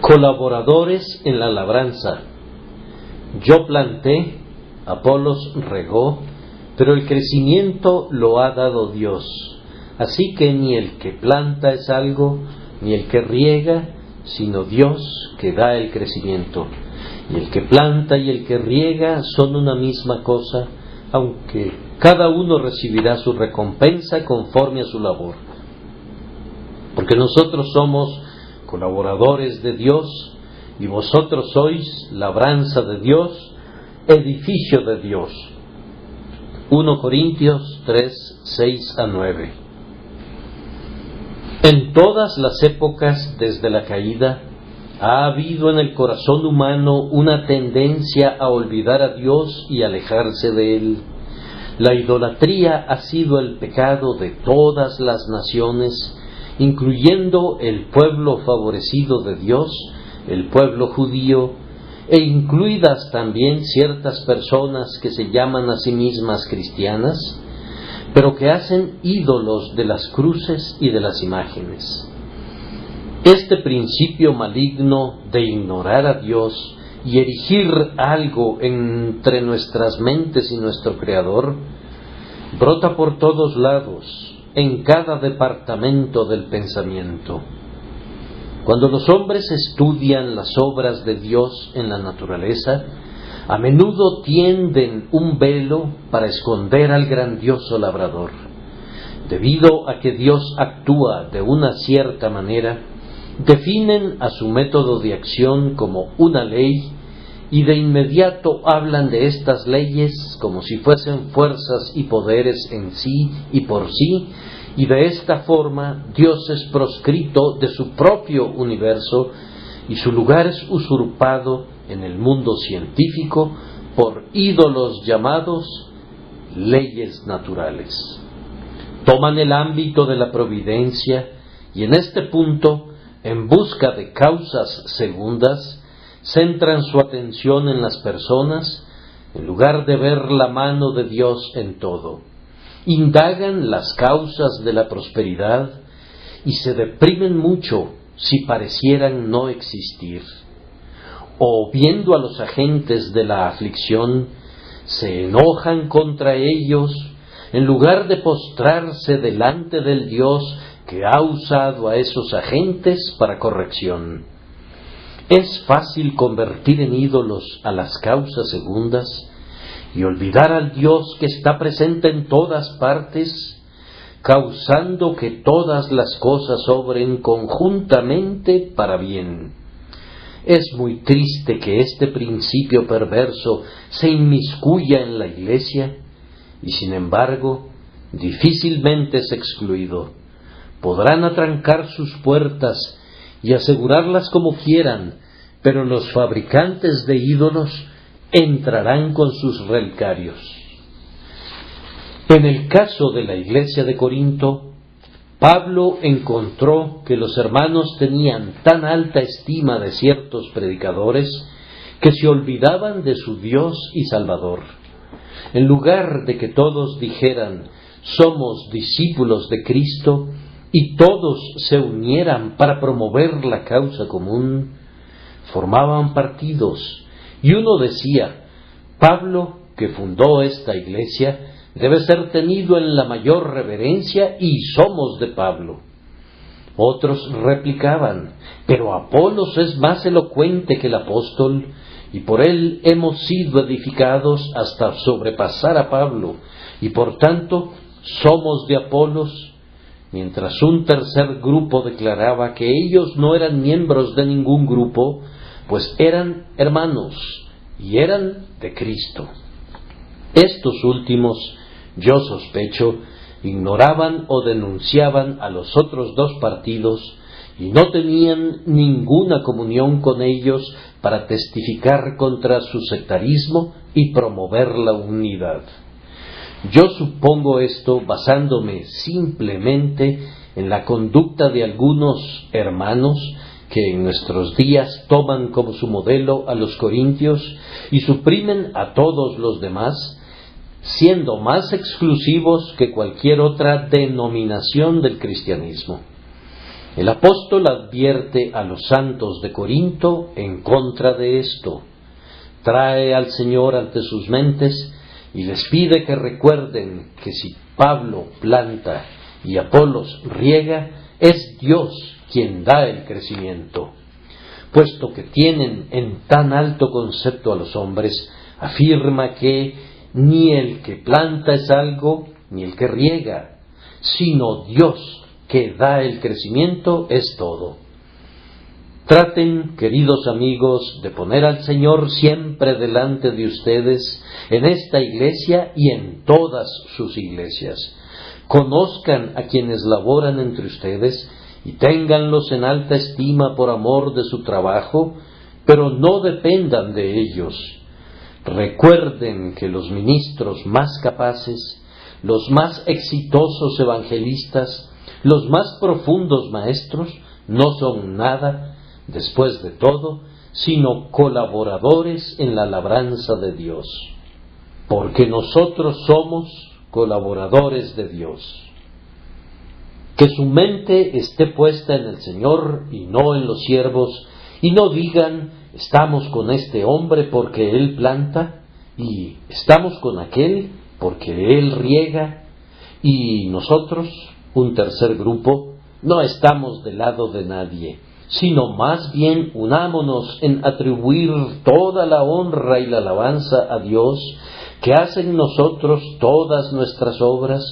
Colaboradores en la labranza. Yo planté, Apolos regó, pero el crecimiento lo ha dado Dios. Así que ni el que planta es algo, ni el que riega, sino Dios que da el crecimiento. Y el que planta y el que riega son una misma cosa, aunque cada uno recibirá su recompensa conforme a su labor. Porque nosotros somos colaboradores de Dios, y vosotros sois labranza de Dios, edificio de Dios. 1 Corintios 3, 6 a 9. En todas las épocas desde la caída, ha habido en el corazón humano una tendencia a olvidar a Dios y alejarse de Él. La idolatría ha sido el pecado de todas las naciones, incluyendo el pueblo favorecido de Dios, el pueblo judío, e incluidas también ciertas personas que se llaman a sí mismas cristianas, pero que hacen ídolos de las cruces y de las imágenes. Este principio maligno de ignorar a Dios y erigir algo entre nuestras mentes y nuestro Creador, brota por todos lados, en cada departamento del pensamiento. Cuando los hombres estudian las obras de Dios en la naturaleza, a menudo tienden un velo para esconder al grandioso labrador. Debido a que Dios actúa de una cierta manera, definen a su método de acción como una ley y de inmediato hablan de estas leyes como si fuesen fuerzas y poderes en sí y por sí, y de esta forma Dios es proscrito de su propio universo y su lugar es usurpado en el mundo científico por ídolos llamados leyes naturales. Toman el ámbito de la providencia y en este punto, en busca de causas segundas, centran su atención en las personas en lugar de ver la mano de Dios en todo. Indagan las causas de la prosperidad y se deprimen mucho si parecieran no existir. O viendo a los agentes de la aflicción, se enojan contra ellos en lugar de postrarse delante del Dios que ha usado a esos agentes para corrección. Es fácil convertir en ídolos a las causas segundas y olvidar al Dios que está presente en todas partes, causando que todas las cosas obren conjuntamente para bien. Es muy triste que este principio perverso se inmiscuya en la Iglesia y, sin embargo, difícilmente es excluido. Podrán atrancar sus puertas y asegurarlas como quieran, pero los fabricantes de ídolos entrarán con sus relicarios. En el caso de la iglesia de Corinto, Pablo encontró que los hermanos tenían tan alta estima de ciertos predicadores que se olvidaban de su Dios y Salvador. En lugar de que todos dijeran, somos discípulos de Cristo, y todos se unieran para promover la causa común, formaban partidos, y uno decía, Pablo, que fundó esta iglesia, debe ser tenido en la mayor reverencia y somos de Pablo. Otros replicaban, pero Apolos es más elocuente que el apóstol, y por él hemos sido edificados hasta sobrepasar a Pablo, y por tanto somos de Apolos, mientras un tercer grupo declaraba que ellos no eran miembros de ningún grupo, pues eran hermanos y eran de Cristo. Estos últimos, yo sospecho, ignoraban o denunciaban a los otros dos partidos y no tenían ninguna comunión con ellos para testificar contra su sectarismo y promover la unidad. Yo supongo esto basándome simplemente en la conducta de algunos hermanos que en nuestros días toman como su modelo a los corintios y suprimen a todos los demás, siendo más exclusivos que cualquier otra denominación del cristianismo. El apóstol advierte a los santos de Corinto en contra de esto. Trae al Señor ante sus mentes y les pide que recuerden que si Pablo planta y Apolos riega, es Dios quien da el crecimiento. Puesto que tienen en tan alto concepto a los hombres, afirma que ni el que planta es algo, ni el que riega, sino Dios que da el crecimiento es todo. Traten, queridos amigos, de poner al Señor siempre delante de ustedes en esta iglesia y en todas sus iglesias. Conozcan a quienes laboran entre ustedes y ténganlos en alta estima por amor de su trabajo, pero no dependan de ellos. Recuerden que los ministros más capaces, los más exitosos evangelistas, los más profundos maestros, no son nada, después de todo, sino colaboradores en la labranza de Dios. Porque nosotros somos colaboradores de Dios. Que su mente esté puesta en el Señor y no en los siervos, y no digan, estamos con este hombre porque él planta, y estamos con aquel porque él riega, y nosotros, un tercer grupo, no estamos del lado de nadie, sino más bien unámonos en atribuir toda la honra y la alabanza a Dios, que hace en nosotros todas nuestras obras,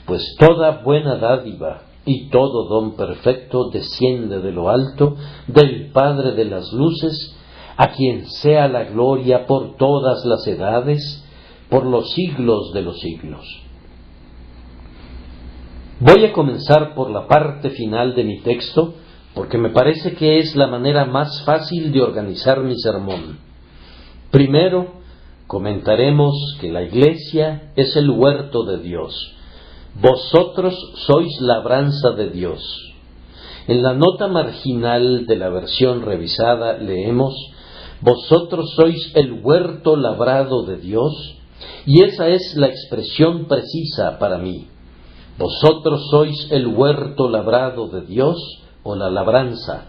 pues toda buena dádiva y todo don perfecto desciende de lo alto, del Padre de las luces, a quien sea la gloria por todas las edades, por los siglos de los siglos. Voy a comenzar por la parte final de mi texto, porque me parece que es la manera más fácil de organizar mi sermón. Primero, comentaremos que la iglesia es el huerto de Dios. Vosotros sois labranza de Dios. En la nota marginal de la versión revisada leemos, vosotros sois el huerto labrado de Dios, y esa es la expresión precisa para mí. Vosotros sois el huerto labrado de Dios, o la labranza.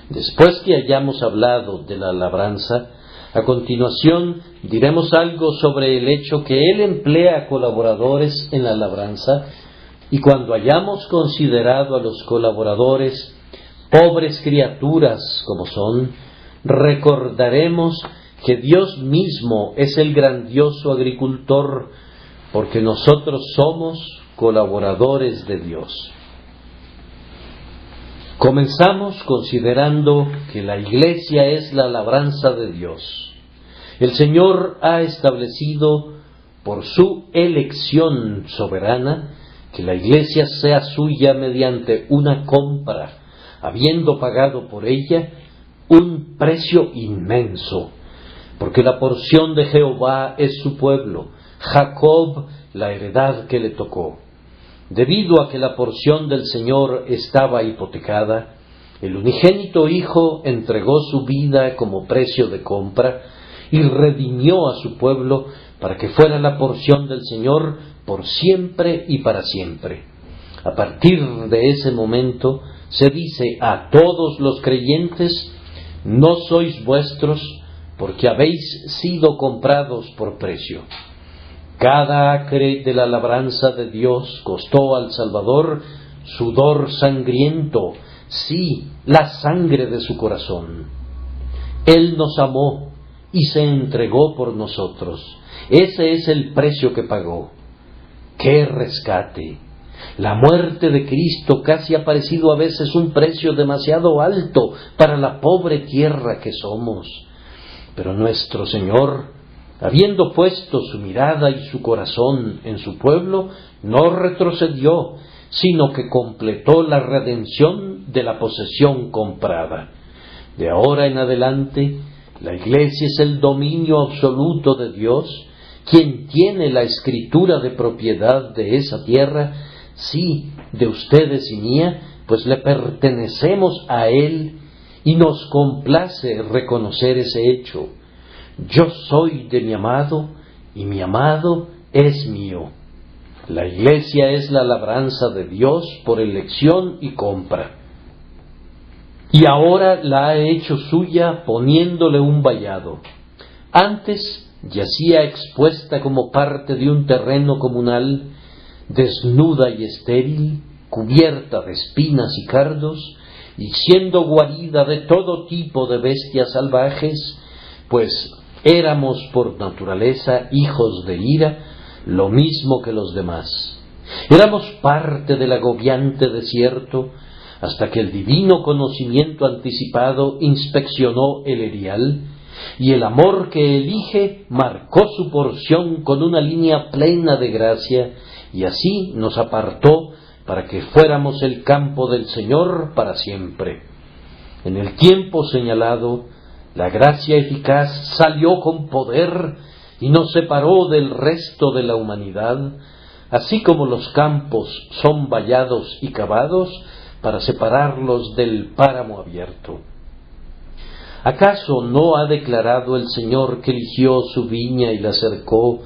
Después que hayamos hablado de la labranza, a continuación diremos algo sobre el hecho que Él emplea colaboradores en la labranza, y cuando hayamos considerado a los colaboradores, pobres criaturas como son, recordaremos que Dios mismo es el grandioso agricultor, porque nosotros somos colaboradores de Dios. Comenzamos considerando que la iglesia es la labranza de Dios. El Señor ha establecido por su elección soberana que la iglesia sea suya mediante una compra, habiendo pagado por ella un precio inmenso, porque la porción de Jehová es su pueblo, Jacob la heredad que le tocó. Debido a que la porción del Señor estaba hipotecada, el unigénito Hijo entregó su vida como precio de compra y redimió a su pueblo para que fuera la porción del Señor por siempre y para siempre. A partir de ese momento se dice a todos los creyentes, no sois vuestros porque habéis sido comprados por precio. Cada acre de la labranza de Dios costó al Salvador sudor sangriento, sí, la sangre de su corazón. Él nos amó y se entregó por nosotros. Ese es el precio que pagó. ¡Qué rescate! La muerte de Cristo casi ha parecido a veces un precio demasiado alto para la pobre tierra que somos. Pero nuestro Señor, habiendo puesto su mirada y su corazón en su pueblo, no retrocedió, sino que completó la redención de la posesión comprada. De ahora en adelante, la iglesia es el dominio absoluto de Dios, quien tiene la escritura de propiedad de esa tierra, sí, de ustedes y mía, pues le pertenecemos a Él y nos complace reconocer ese hecho. Yo soy de mi amado, y mi amado es mío. La iglesia es la labranza de Dios por elección y compra. y ahora la ha hecho suya poniéndole un vallado. Antes yacía expuesta como parte de un terreno comunal, desnuda y estéril, cubierta de espinas y cardos, y siendo guarida de todo tipo de bestias salvajes, pues éramos por naturaleza hijos de ira, lo mismo que los demás. Éramos parte del agobiante desierto, hasta que el divino conocimiento anticipado inspeccionó el erial, y el amor que elige marcó su porción con una línea plena de gracia, y así nos apartó para que fuéramos el campo del Señor para siempre. En el tiempo señalado, la gracia eficaz salió con poder y nos separó del resto de la humanidad, así como los campos son vallados y cavados para separarlos del páramo abierto. ¿Acaso no ha declarado el Señor que eligió su viña y la cercó?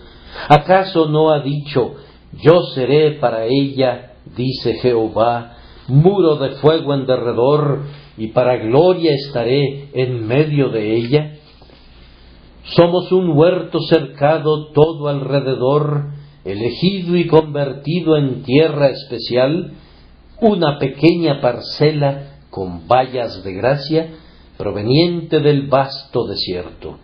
¿Acaso no ha dicho, yo seré para ella, dice Jehová, muro de fuego en derredor, y para gloria estaré en medio de ella? Somos un huerto cercado todo alrededor, elegido y convertido en tierra especial, una pequeña parcela con vallas de gracia, proveniente del vasto desierto.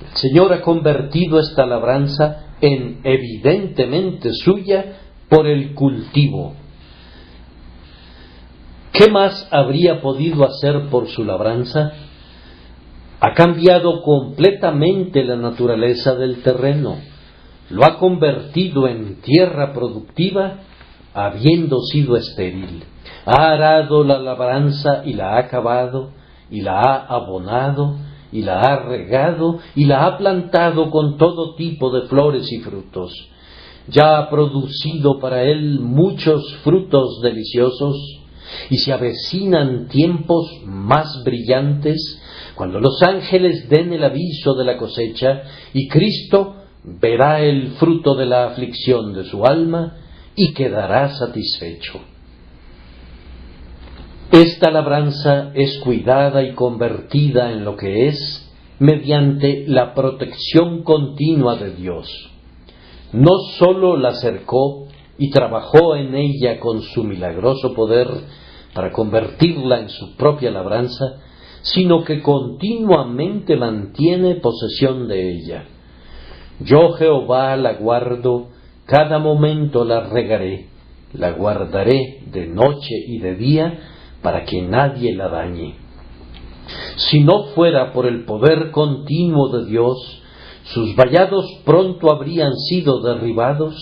El Señor ha convertido esta labranza en evidentemente suya por el cultivo. ¿Qué más habría podido hacer por su labranza? Ha cambiado completamente la naturaleza del terreno, lo ha convertido en tierra productiva, habiendo sido estéril. Ha arado la labranza y la ha cavado, y la ha abonado, y la ha regado, y la ha plantado con todo tipo de flores y frutos. Ya ha producido para él muchos frutos deliciosos, y se avecinan tiempos más brillantes, cuando los ángeles den el aviso de la cosecha, y Cristo verá el fruto de la aflicción de su alma, y quedará satisfecho. Esta labranza es cuidada y convertida en lo que es mediante la protección continua de Dios. No sólo la cercó y trabajó en ella con su milagroso poder para convertirla en su propia labranza, sino que continuamente mantiene posesión de ella. Yo, Jehová, la guardo, cada momento la regaré, la guardaré de noche y de día, para que nadie la dañe. Si no fuera por el poder continuo de Dios, sus vallados pronto habrían sido derribados,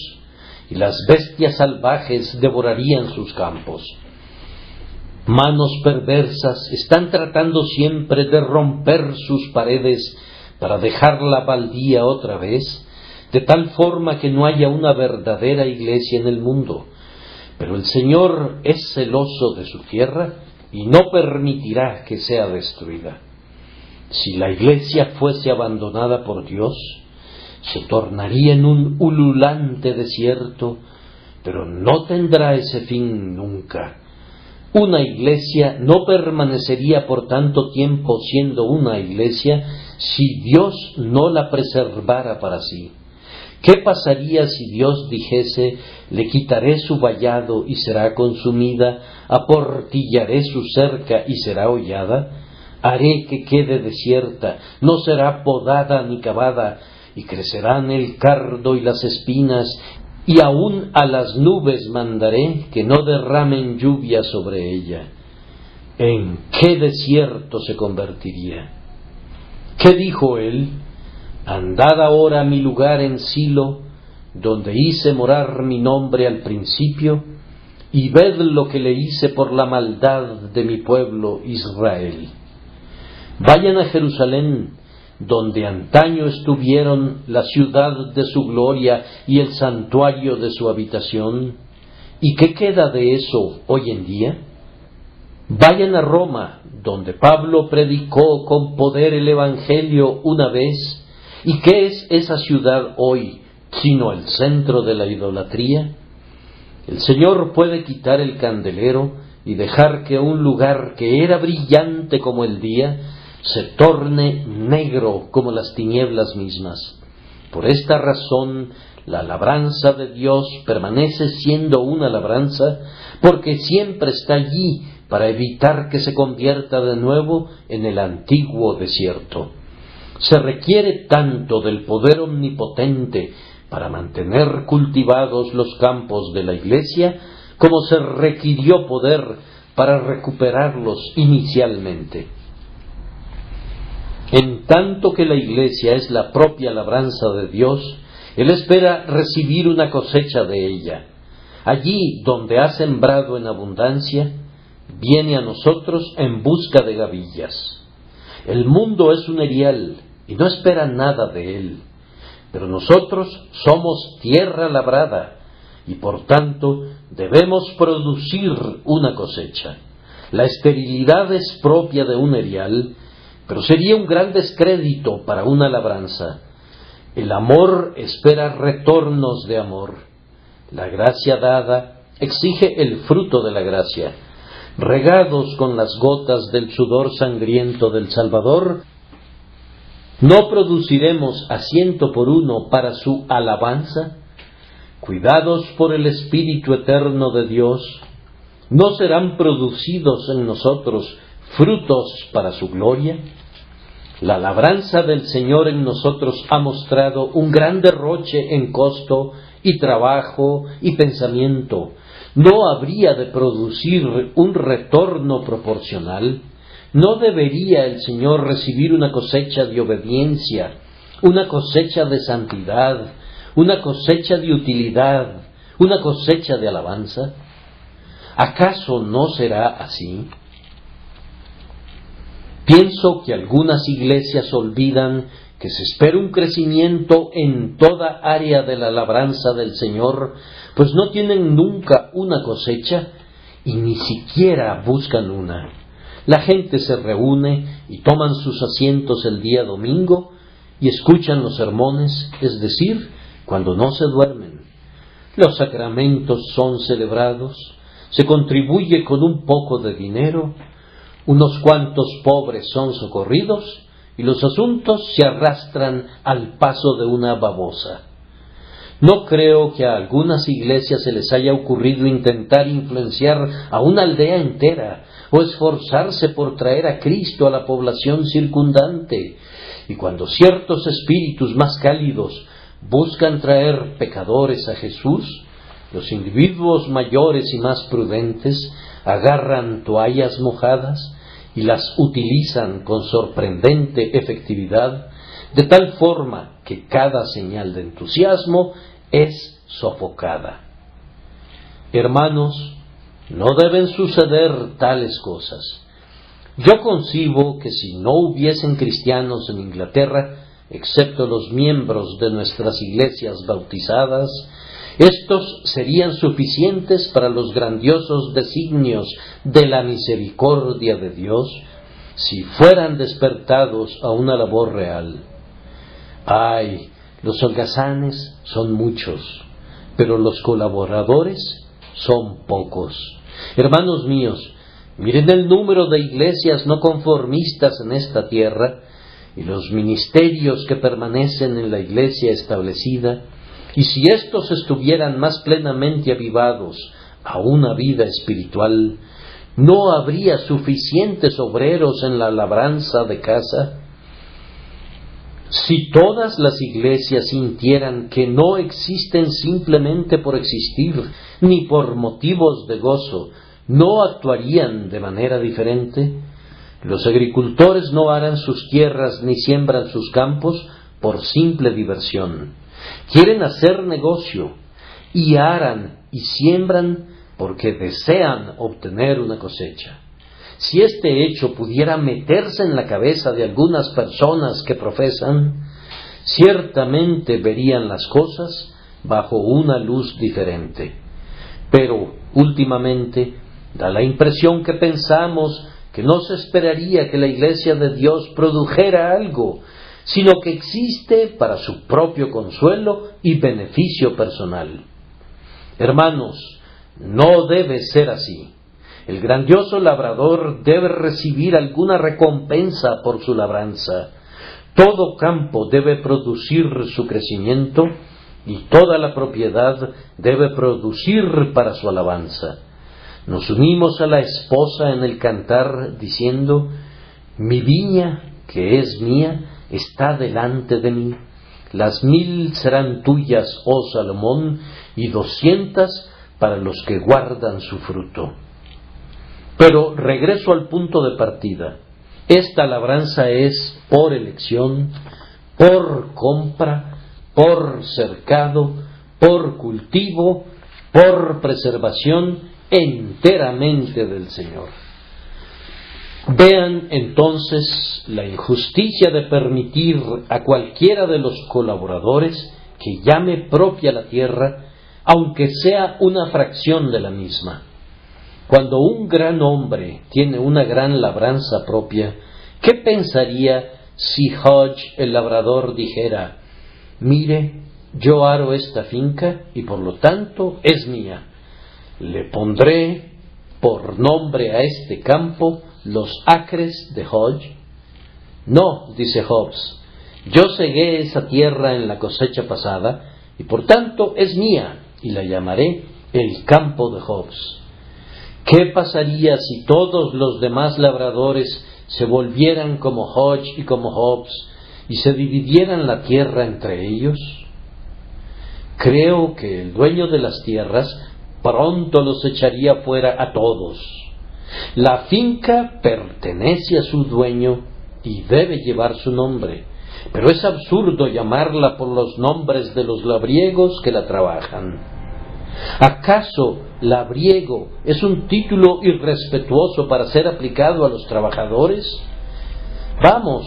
y las bestias salvajes devorarían sus campos. Manos perversas están tratando siempre de romper sus paredes para dejarla baldía otra vez, de tal forma que no haya una verdadera iglesia en el mundo. Pero el Señor es celoso de su tierra y no permitirá que sea destruida. Si la iglesia fuese abandonada por Dios, se tornaría en un ululante desierto, pero no tendrá ese fin nunca. Una iglesia no permanecería por tanto tiempo siendo una iglesia si Dios no la preservara para sí. ¿Qué pasaría si Dios dijese, le quitaré su vallado y será consumida, aportillaré su cerca y será hollada? Haré que quede desierta, no será podada ni cavada, y crecerán el cardo y las espinas, y aun a las nubes mandaré que no derramen lluvia sobre ella. ¿En qué desierto se convertiría? ¿Qué dijo él? Andad ahora a mi lugar en Silo, donde hice morar mi nombre al principio, y ved lo que le hice por la maldad de mi pueblo Israel. Vayan a Jerusalén, donde antaño estuvieron la ciudad de su gloria y el santuario de su habitación. ¿Y qué queda de eso hoy en día? Vayan a Roma, donde Pablo predicó con poder el Evangelio una vez. ¿Y qué es esa ciudad hoy, sino el centro de la idolatría? El Señor puede quitar el candelero y dejar que un lugar que era brillante como el día se torne negro como las tinieblas mismas. Por esta razón, la labranza de Dios permanece siendo una labranza, porque siempre está allí para evitar que se convierta de nuevo en el antiguo desierto. Se requiere tanto del poder omnipotente para mantener cultivados los campos de la Iglesia, como se requirió poder para recuperarlos inicialmente. En tanto que la Iglesia es la propia labranza de Dios, Él espera recibir una cosecha de ella. Allí donde ha sembrado en abundancia, viene a nosotros en busca de gavillas. El mundo es un erial y no espera nada de él, pero nosotros somos tierra labrada y por tanto debemos producir una cosecha. La esterilidad es propia de un erial, pero sería un gran descrédito para una labranza. El amor espera retornos de amor. La gracia dada exige el fruto de la gracia. Regados con las gotas del sudor sangriento del Salvador, ¿no produciremos a 100 para su alabanza? Cuidados por el Espíritu eterno de Dios, ¿no serán producidos en nosotros frutos para su gloria? La labranza del Señor en nosotros ha mostrado un gran derroche en costo y trabajo y pensamiento. ¿No habría de producir un retorno proporcional? ¿No debería el Señor recibir una cosecha de obediencia, una cosecha de santidad, una cosecha de utilidad, una cosecha de alabanza? ¿Acaso no será así? Pienso que algunas iglesias olvidan que se espera un crecimiento en toda área de la labranza del Señor, pues no tienen nunca una cosecha y ni siquiera buscan una. La gente se reúne y toman sus asientos el día domingo y escuchan los sermones, es decir, cuando no se duermen. Los sacramentos son celebrados, se contribuye con un poco de dinero, unos cuantos pobres son socorridos y los asuntos se arrastran al paso de una babosa. No creo que a algunas iglesias se les haya ocurrido intentar influenciar a una aldea entera o esforzarse por traer a Cristo a la población circundante. Y cuando ciertos espíritus más cálidos buscan traer pecadores a Jesús, los individuos mayores y más prudentes agarran toallas mojadas y las utilizan con sorprendente efectividad, de tal forma que cada señal de entusiasmo es sofocada. Hermanos, no deben suceder tales cosas. Yo concibo que si no hubiesen cristianos en Inglaterra, excepto los miembros de nuestras iglesias bautizadas, estos serían suficientes para los grandiosos designios de la misericordia de Dios, si fueran despertados a una labor real. Ay, los holgazanes son muchos, pero los colaboradores son pocos. Hermanos míos, miren el número de iglesias no conformistas en esta tierra y los ministerios que permanecen en la iglesia establecida, y si éstos estuvieran más plenamente avivados a una vida espiritual, ¿no habría suficientes obreros en la labranza de casa? Si todas las iglesias sintieran que no existen simplemente por existir, ni por motivos de gozo, ¿no actuarían de manera diferente? Los agricultores no aran sus tierras ni siembran sus campos por simple diversión. Quieren hacer negocio y aran y siembran porque desean obtener una cosecha. Si este hecho pudiera meterse en la cabeza de algunas personas que profesan, ciertamente verían las cosas bajo una luz diferente. Pero, últimamente, da la impresión que pensamos que no se esperaría que la Iglesia de Dios produjera algo, sino que existe para su propio consuelo y beneficio personal. Hermanos, no debe ser así. El grandioso labrador debe recibir alguna recompensa por su labranza. Todo campo debe producir su crecimiento y toda la propiedad debe producir para su alabanza. Nos unimos a la esposa en el cantar diciendo: mi viña, que es mía, está delante de mí. Las 1000 serán tuyas, oh Salomón, y 200 para los que guardan su fruto. Pero regreso al punto de partida. Esta labranza es por elección, por compra, por cercado, por cultivo, por preservación, enteramente del Señor. Vean entonces la injusticia de permitir a cualquiera de los colaboradores que llame propia la tierra, aunque sea una fracción de la misma. Cuando un gran hombre tiene una gran labranza propia, ¿qué pensaría si Hodge, el labrador, dijera: mire, yo aro esta finca y por lo tanto es mía? Le pondré por nombre a este campo los acres de Hodge. No, dice Hobbes, yo cegué esa tierra en la cosecha pasada y por tanto es mía y la llamaré el campo de Hobbes. ¿Qué pasaría si todos los demás labradores se volvieran como Hodge y como Hobbes y se dividieran la tierra entre ellos? Creo que el dueño de las tierras pronto los echaría fuera a todos. La finca pertenece a su dueño y debe llevar su nombre, pero es absurdo llamarla por los nombres de los labriegos que la trabajan. ¿Acaso labriego es un título irrespetuoso para ser aplicado a los trabajadores? Vamos,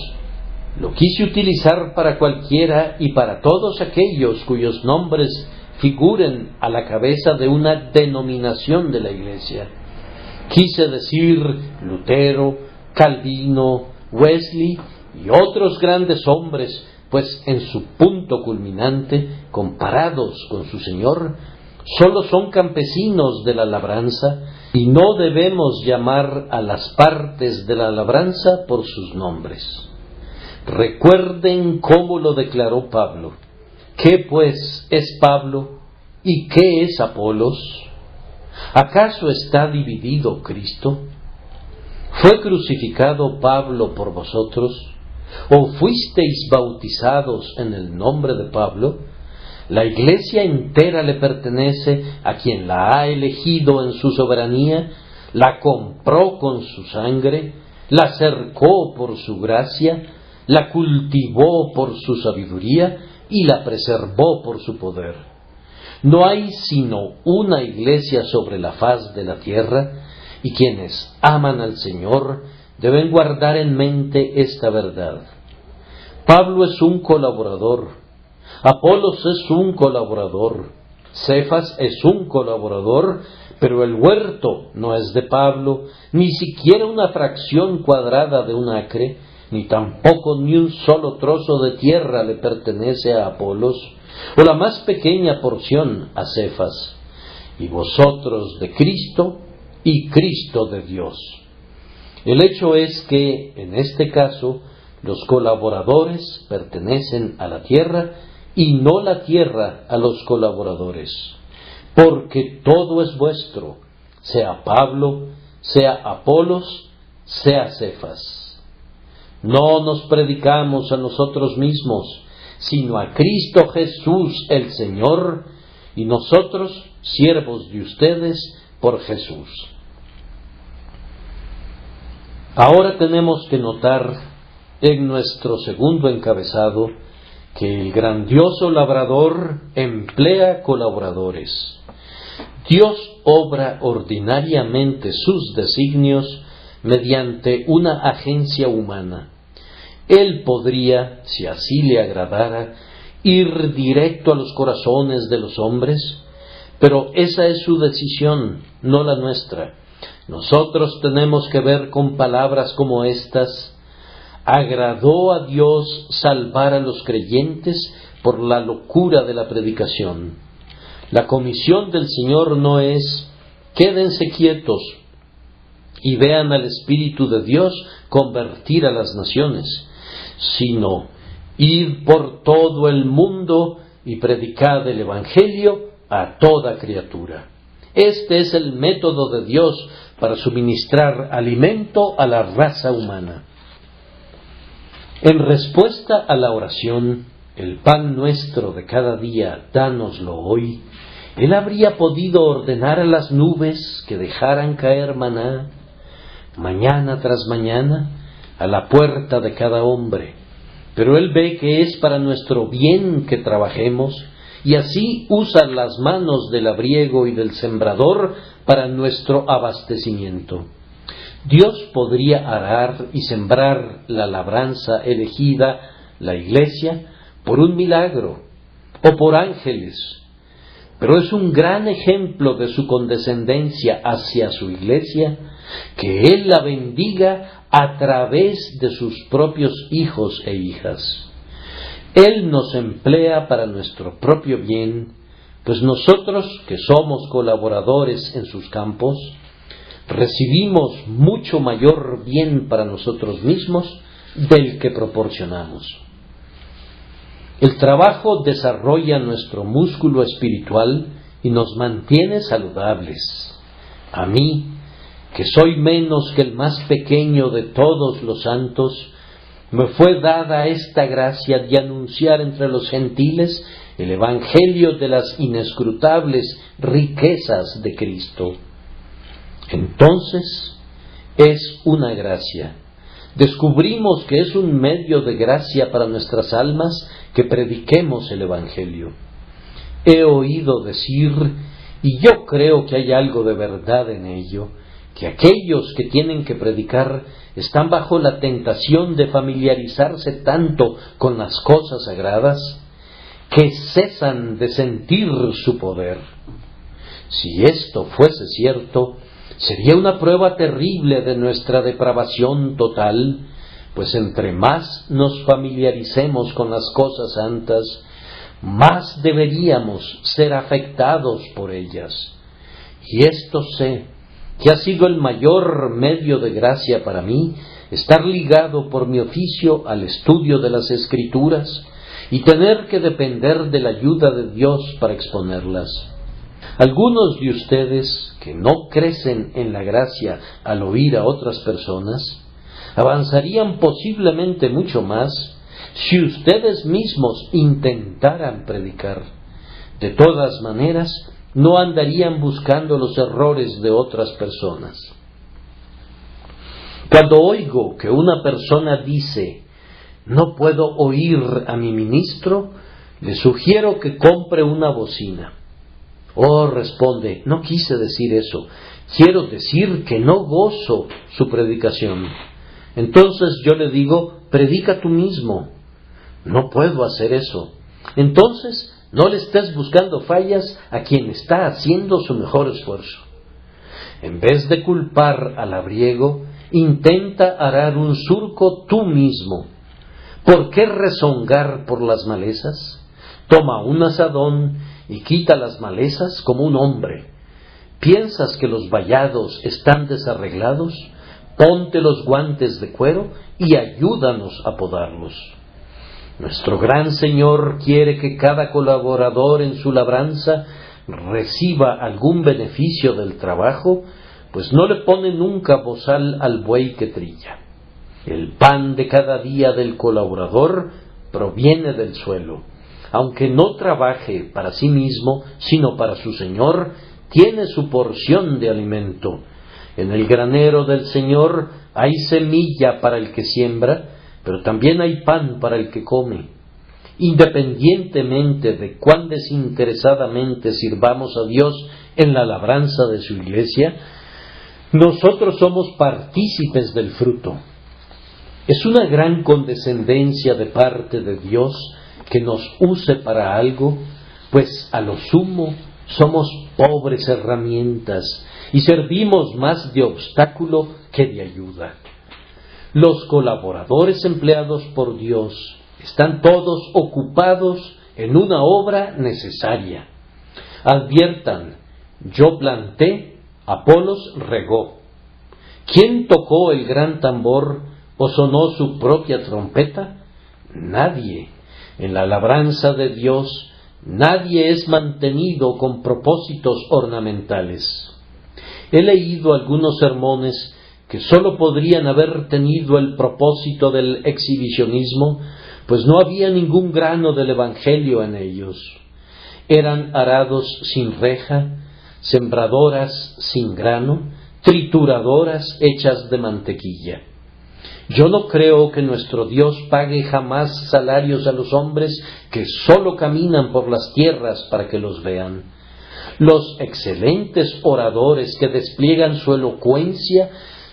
lo quise utilizar para cualquiera y para todos aquellos cuyos nombres figuren a la cabeza de una denominación de la Iglesia. Quise decir Lutero, Calvino, Wesley y otros grandes hombres, pues en su punto culminante, comparados con su Señor, solo son campesinos de la labranza y no debemos llamar a las partes de la labranza por sus nombres. Recuerden cómo lo declaró Pablo. ¿Qué pues es Pablo y qué es Apolos? ¿Acaso está dividido Cristo? ¿Fue crucificado Pablo por vosotros? ¿O fuisteis bautizados en el nombre de Pablo? La Iglesia entera le pertenece a quien la ha elegido en su soberanía, la compró con su sangre, la cercó por su gracia, la cultivó por su sabiduría y la preservó por su poder. No hay sino una Iglesia sobre la faz de la tierra, y quienes aman al Señor deben guardar en mente esta verdad. Pablo es un colaborador, Apolos es un colaborador, Cefas es un colaborador, pero el huerto no es de Pablo, ni siquiera una fracción cuadrada de un acre, ni tampoco ni un solo trozo de tierra le pertenece a Apolos, o la más pequeña porción a Cefas, y vosotros de Cristo y Cristo de Dios. El hecho es que, en este caso, los colaboradores pertenecen a la tierra y no la tierra a los colaboradores, porque todo es vuestro, sea Pablo, sea Apolos, sea Cefas. No nos predicamos a nosotros mismos, sino a Cristo Jesús el Señor, y nosotros siervos de ustedes por Jesús. Ahora tenemos que notar en nuestro segundo encabezado que el grandioso labrador emplea colaboradores. Dios obra ordinariamente sus designios mediante una agencia humana. Él podría, si así le agradara, ir directo a los corazones de los hombres, pero esa es su decisión, no la nuestra. Nosotros tenemos que ver con palabras como estas: agradó a Dios salvar a los creyentes por la locura de la predicación. La comisión del Señor no es: quédense quietos, y vean al Espíritu de Dios convertir a las naciones, sino id por todo el mundo y predicad el Evangelio a toda criatura. Este es el método de Dios para suministrar alimento a la raza humana. En respuesta a la oración, el pan nuestro de cada día, dánoslo hoy, Él habría podido ordenar a las nubes que dejaran caer maná, mañana tras mañana, a la puerta de cada hombre. Pero Él ve que es para nuestro bien que trabajemos, y así usa las manos del labriego y del sembrador para nuestro abastecimiento. Dios podría arar y sembrar la labranza elegida, la Iglesia, por un milagro o por ángeles, pero es un gran ejemplo de su condescendencia hacia su Iglesia que Él la bendiga a través de sus propios hijos e hijas. Él nos emplea para nuestro propio bien, pues nosotros, que somos colaboradores en sus campos, recibimos mucho mayor bien para nosotros mismos del que proporcionamos. El trabajo desarrolla nuestro músculo espiritual y nos mantiene saludables. A mí, que soy menos que el más pequeño de todos los santos, me fue dada esta gracia de anunciar entre los gentiles el Evangelio de las inescrutables riquezas de Cristo. Entonces, es una gracia. Descubrimos que es un medio de gracia para nuestras almas que prediquemos el Evangelio. He oído decir, y yo creo que hay algo de verdad en ello, que aquellos que tienen que predicar están bajo la tentación de familiarizarse tanto con las cosas sagradas que cesan de sentir su poder. Si esto fuese cierto, sería una prueba terrible de nuestra depravación total, pues entre más nos familiaricemos con las cosas santas, más deberíamos ser afectados por ellas. Y esto sé, que ha sido el mayor medio de gracia para mí, estar ligado por mi oficio al estudio de las Escrituras y tener que depender de la ayuda de Dios para exponerlas. Algunos de ustedes que no crecen en la gracia al oír a otras personas, avanzarían posiblemente mucho más si ustedes mismos intentaran predicar. De todas maneras, no andarían buscando los errores de otras personas. Cuando oigo que una persona dice, no puedo oír a mi ministro, le sugiero que compre una bocina. Oh, responde, no quise decir eso, quiero decir que no gozo su predicación. Entonces yo le digo, predica tú mismo. No puedo hacer eso. Entonces, no le estés buscando fallas a quien está haciendo su mejor esfuerzo. En vez de culpar al labriego, intenta arar un surco tú mismo. ¿Por qué rezongar por las malezas? Toma un azadón y quita las malezas como un hombre. ¿Piensas que los vallados están desarreglados? Ponte los guantes de cuero y ayúdanos a podarlos. Nuestro gran Señor quiere que cada colaborador en su labranza reciba algún beneficio del trabajo, pues no le pone nunca bozal al buey que trilla. El pan de cada día del colaborador proviene del suelo. Aunque no trabaje para sí mismo, sino para su Señor, tiene su porción de alimento. En el granero del Señor hay semilla para el que siembra, pero también hay pan para el que come. Independientemente de cuán desinteresadamente sirvamos a Dios en la labranza de su Iglesia, nosotros somos partícipes del fruto. Es una gran condescendencia de parte de Dios que nos use para algo, pues a lo sumo somos pobres herramientas y servimos más de obstáculo que de ayuda. Los colaboradores empleados por Dios están todos ocupados en una obra necesaria. Adviertan, yo planté, Apolos regó, ¿Quién tocó el gran tambor o sonó su propia trompeta? Nadie. En la labranza de Dios, nadie es mantenido con propósitos ornamentales. He leído algunos sermones que sólo podrían haber tenido el propósito del exhibicionismo, pues no había ningún grano del Evangelio en ellos. Eran arados sin reja, sembradoras sin grano, trituradoras hechas de mantequilla. Yo no creo que nuestro Dios pague jamás salarios a los hombres que sólo caminan por las tierras para que los vean. Los excelentes oradores que despliegan su elocuencia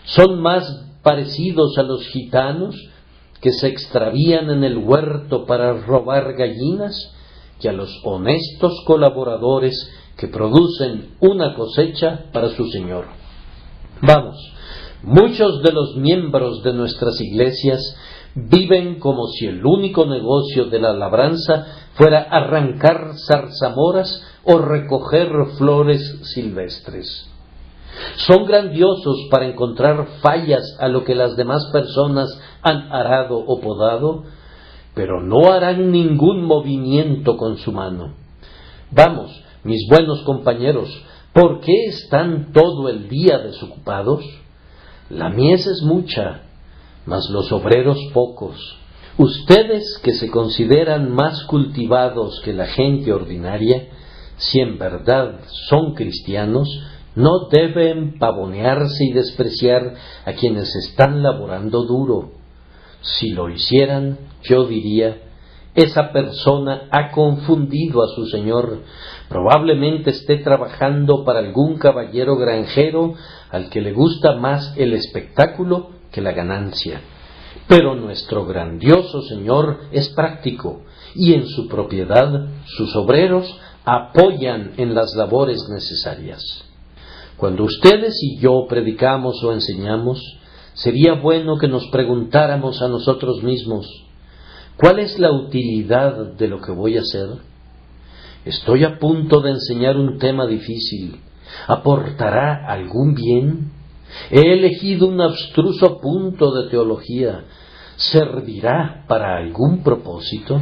son más parecidos a los gitanos que se extravían en el huerto para robar gallinas que a los honestos colaboradores que producen una cosecha para su Señor. Vamos, muchos de los miembros de nuestras iglesias viven como si el único negocio de la labranza fuera arrancar zarzamoras o recoger flores silvestres. Son grandiosos para encontrar fallas a lo que las demás personas han arado o podado, pero no harán ningún movimiento con su mano. Vamos, mis buenos compañeros, ¿por qué están todo el día desocupados? La mies es mucha, mas los obreros pocos. Ustedes que se consideran más cultivados que la gente ordinaria, si en verdad son cristianos, no deben pavonearse y despreciar a quienes están laborando duro. Si lo hicieran, yo diría, esa persona ha confundido a su Señor. Probablemente esté trabajando para algún caballero granjero al que le gusta más el espectáculo que la ganancia. Pero nuestro grandioso Señor es práctico, y en su propiedad sus obreros apoyan en las labores necesarias. Cuando ustedes y yo predicamos o enseñamos, sería bueno que nos preguntáramos a nosotros mismos, ¿cuál es la utilidad de lo que voy a hacer? Estoy a punto de enseñar un tema difícil. ¿Aportará algún bien? He elegido un abstruso punto de teología. ¿Servirá para algún propósito?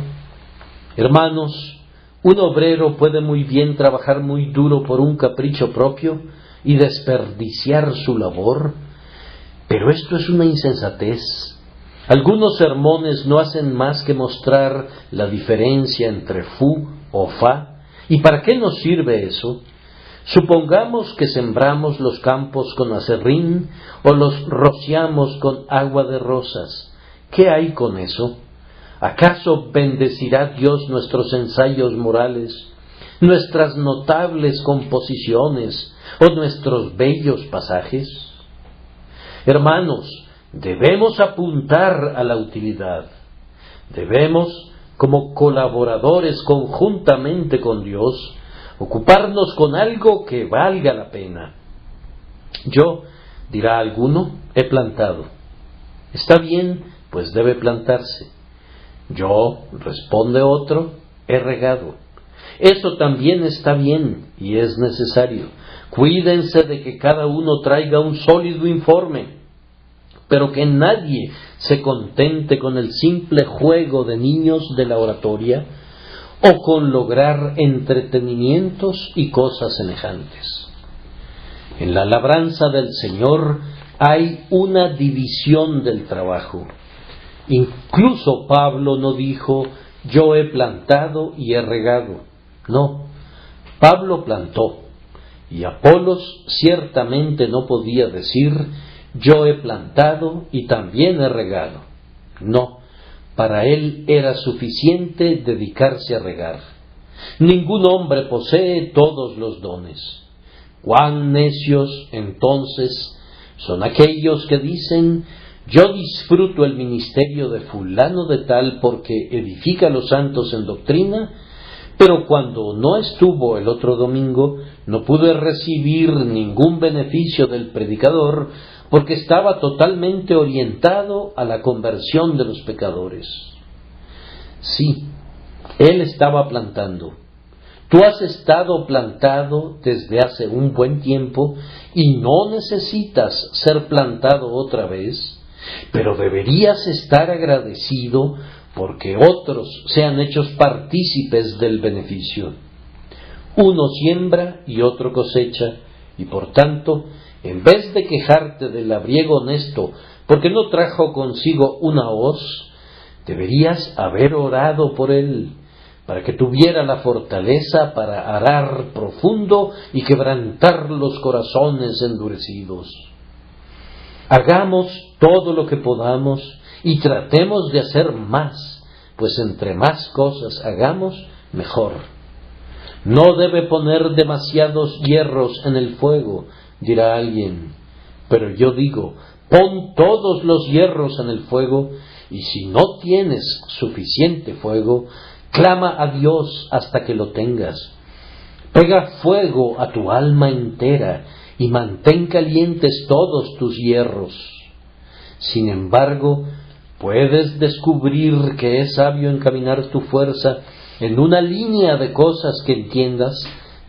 Hermanos, un obrero puede muy bien trabajar muy duro por un capricho propio y desperdiciar su labor, pero esto es una insensatez. Algunos sermones no hacen más que mostrar la diferencia entre fu o fa. ¿Y para qué nos sirve eso? Supongamos que sembramos los campos con aserrín o los rociamos con agua de rosas. ¿Qué hay con eso? ¿Acaso bendecirá Dios nuestros ensayos morales, nuestras notables composiciones o nuestros bellos pasajes? Hermanos, debemos apuntar a la utilidad. Debemos, como colaboradores conjuntamente con Dios, ocuparnos con algo que valga la pena. Yo, dirá alguno, he plantado. Está bien, pues debe plantarse. Yo, responde otro, he regado. Eso también está bien y es necesario. Cuídense de que cada uno traiga un sólido informe, pero que nadie se contente con el simple juego de niños de la oratoria o con lograr entretenimientos y cosas semejantes. En la labranza del Señor hay una división del trabajo. Incluso Pablo no dijo, yo he plantado y he regado. No, Pablo plantó, y Apolos ciertamente no podía decir, yo he plantado y también he regado. No, para él era suficiente dedicarse a regar. Ningún hombre posee todos los dones. Cuán necios, entonces, son aquellos que dicen, yo disfruto el ministerio de fulano de tal porque edifica a los santos en doctrina, pero cuando no estuvo el otro domingo, no pude recibir ningún beneficio del predicador porque estaba totalmente orientado a la conversión de los pecadores. Sí, él estaba plantando. Tú has estado plantado desde hace un buen tiempo y no necesitas ser plantado otra vez, pero deberías estar agradecido porque otros sean hechos partícipes del beneficio. Uno siembra y otro cosecha, y por tanto, en vez de quejarte del labriego honesto porque no trajo consigo una hoz, deberías haber orado por él, para que tuviera la fortaleza para arar profundo y quebrantar los corazones endurecidos. Hagamos todo lo que podamos y tratemos de hacer más, pues entre más cosas hagamos, mejor. No debe poner demasiados hierros en el fuego, dirá alguien, pero yo digo, pon todos los hierros en el fuego, y si no tienes suficiente fuego, clama a Dios hasta que lo tengas. Pega fuego a tu alma entera y mantén calientes todos tus hierros. Sin embargo, puedes descubrir que es sabio encaminar tu fuerza en una línea de cosas que entiendas,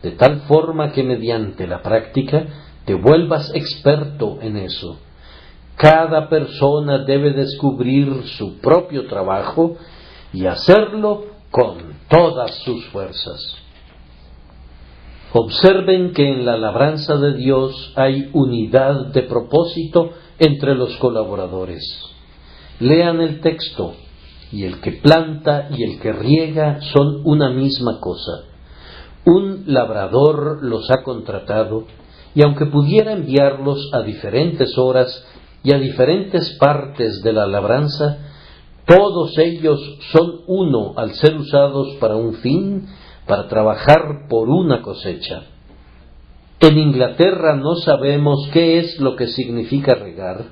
de tal forma que mediante la práctica te vuelvas experto en eso. Cada persona debe descubrir su propio trabajo y hacerlo con todas sus fuerzas. Observen que en la labranza de Dios hay unidad de propósito entre los colaboradores. Lean el texto, y el que planta y el que riega son una misma cosa. Un labrador los ha contratado, y aunque pudiera enviarlos a diferentes horas y a diferentes partes de la labranza, todos ellos son uno al ser usados para un fin, para trabajar por una cosecha. En Inglaterra no sabemos qué es lo que significa regar,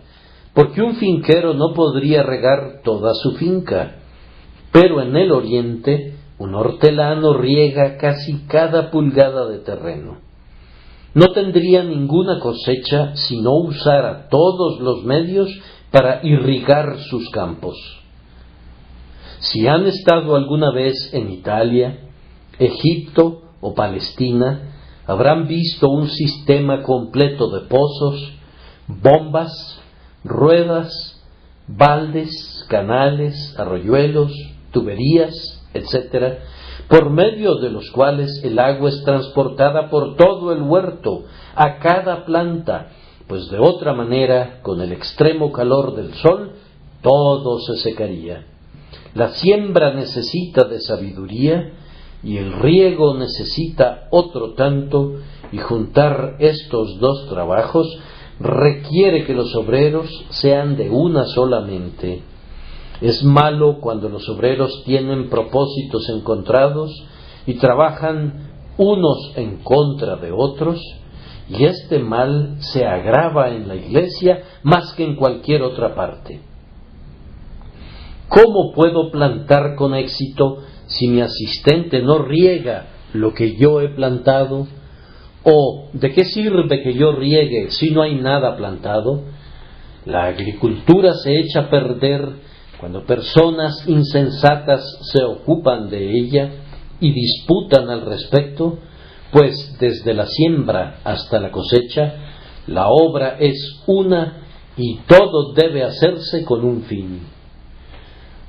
porque un finquero no podría regar toda su finca, pero en el Oriente un hortelano riega casi cada pulgada de terreno. No tendría ninguna cosecha si no usara todos los medios para irrigar sus campos. Si han estado alguna vez en Italia, Egipto o Palestina, habrán visto un sistema completo de pozos, bombas, ruedas, baldes, canales, arroyuelos, tuberías, etc., por medio de los cuales el agua es transportada por todo el huerto, a cada planta, pues de otra manera, con el extremo calor del sol, todo se secaría. La siembra necesita de sabiduría y el riego necesita otro tanto, y juntar estos dos trabajos requiere que los obreros sean de una sola mente. Es malo cuando los obreros tienen propósitos encontrados y trabajan unos en contra de otros, y este mal se agrava en la iglesia más que en cualquier otra parte. ¿Cómo puedo plantar con éxito si mi asistente no riega lo que yo he plantado? ¿O de qué sirve que yo riegue si no hay nada plantado? La agricultura se echa a perder cuando personas insensatas se ocupan de ella y disputan al respecto, pues desde la siembra hasta la cosecha, la obra es una y todo debe hacerse con un fin.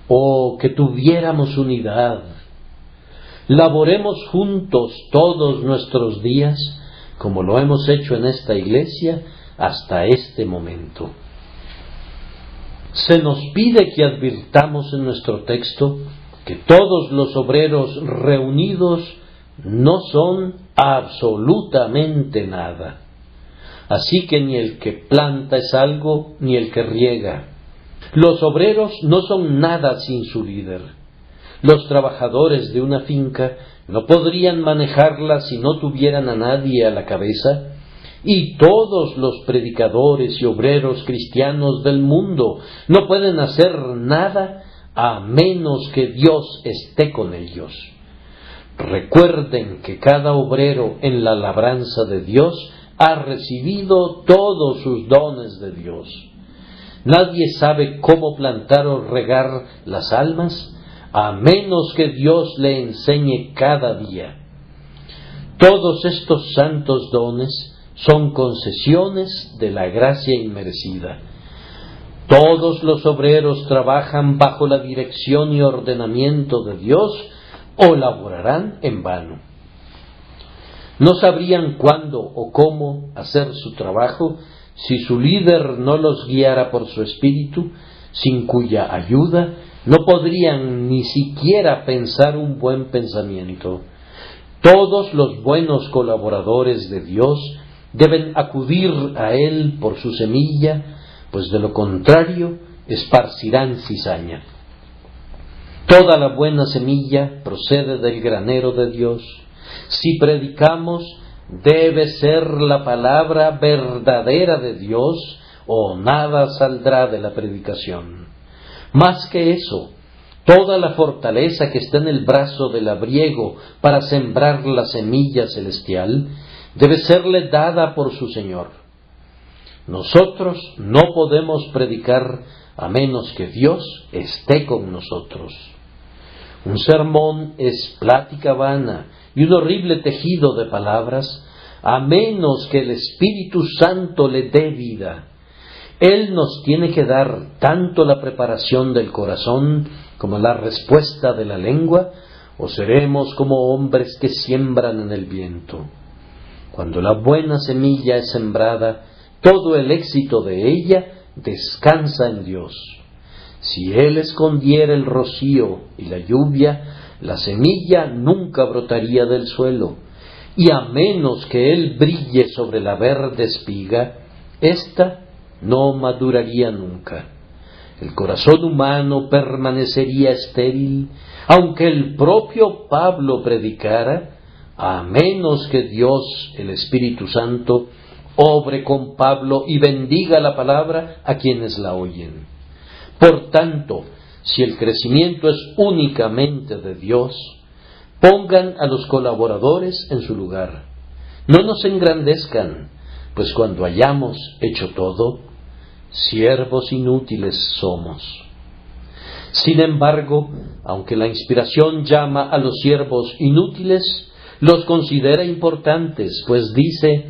¡Oh, que tuviéramos unidad! Laboremos juntos todos nuestros días, como lo hemos hecho en esta iglesia hasta este momento. Se nos pide que advirtamos en nuestro texto que todos los obreros reunidos no son absolutamente nada. Así que ni el que planta es algo, ni el que riega. Los obreros no son nada sin su líder. Los trabajadores de una finca no podrían manejarla si no tuvieran a nadie a la cabeza, y todos los predicadores y obreros cristianos del mundo no pueden hacer nada a menos que Dios esté con ellos. Recuerden que cada obrero en la labranza de Dios ha recibido todos sus dones de Dios. Nadie sabe cómo plantar o regar las almas, a menos que Dios le enseñe cada día. Todos estos santos dones son concesiones de la gracia inmerecida. Todos los obreros trabajan bajo la dirección y ordenamiento de Dios o laborarán en vano. No sabrían cuándo o cómo hacer su trabajo si su líder no los guiara por su espíritu, sin cuya ayuda no podrían ni siquiera pensar un buen pensamiento. Todos los buenos colaboradores de Dios deben acudir a Él por su semilla, pues de lo contrario esparcirán cizaña. Toda la buena semilla procede del granero de Dios. Si predicamos, debe ser la palabra verdadera de Dios, o nada saldrá de la predicación. Más que eso, toda la fortaleza que está en el brazo del labriego para sembrar la semilla celestial debe serle dada por su Señor. Nosotros no podemos predicar a menos que Dios esté con nosotros. Un sermón es plática vana y un horrible tejido de palabras, a menos que el Espíritu Santo le dé vida. Él nos tiene que dar tanto la preparación del corazón como la respuesta de la lengua, o seremos como hombres que siembran en el viento. Cuando la buena semilla es sembrada, todo el éxito de ella descansa en Dios. Si Él escondiera el rocío y la lluvia, la semilla nunca brotaría del suelo, y a menos que Él brille sobre la verde espiga, ésta no maduraría nunca. El corazón humano permanecería estéril, aunque el propio Pablo predicara, a menos que Dios, el Espíritu Santo, obre con Pablo y bendiga la palabra a quienes la oyen. Por tanto, si el crecimiento es únicamente de Dios, pongan a los colaboradores en su lugar. No nos engrandezcan, pues cuando hayamos hecho todo, siervos inútiles somos. Sin embargo, aunque la inspiración llama a los siervos inútiles, los considera importantes, pues dice: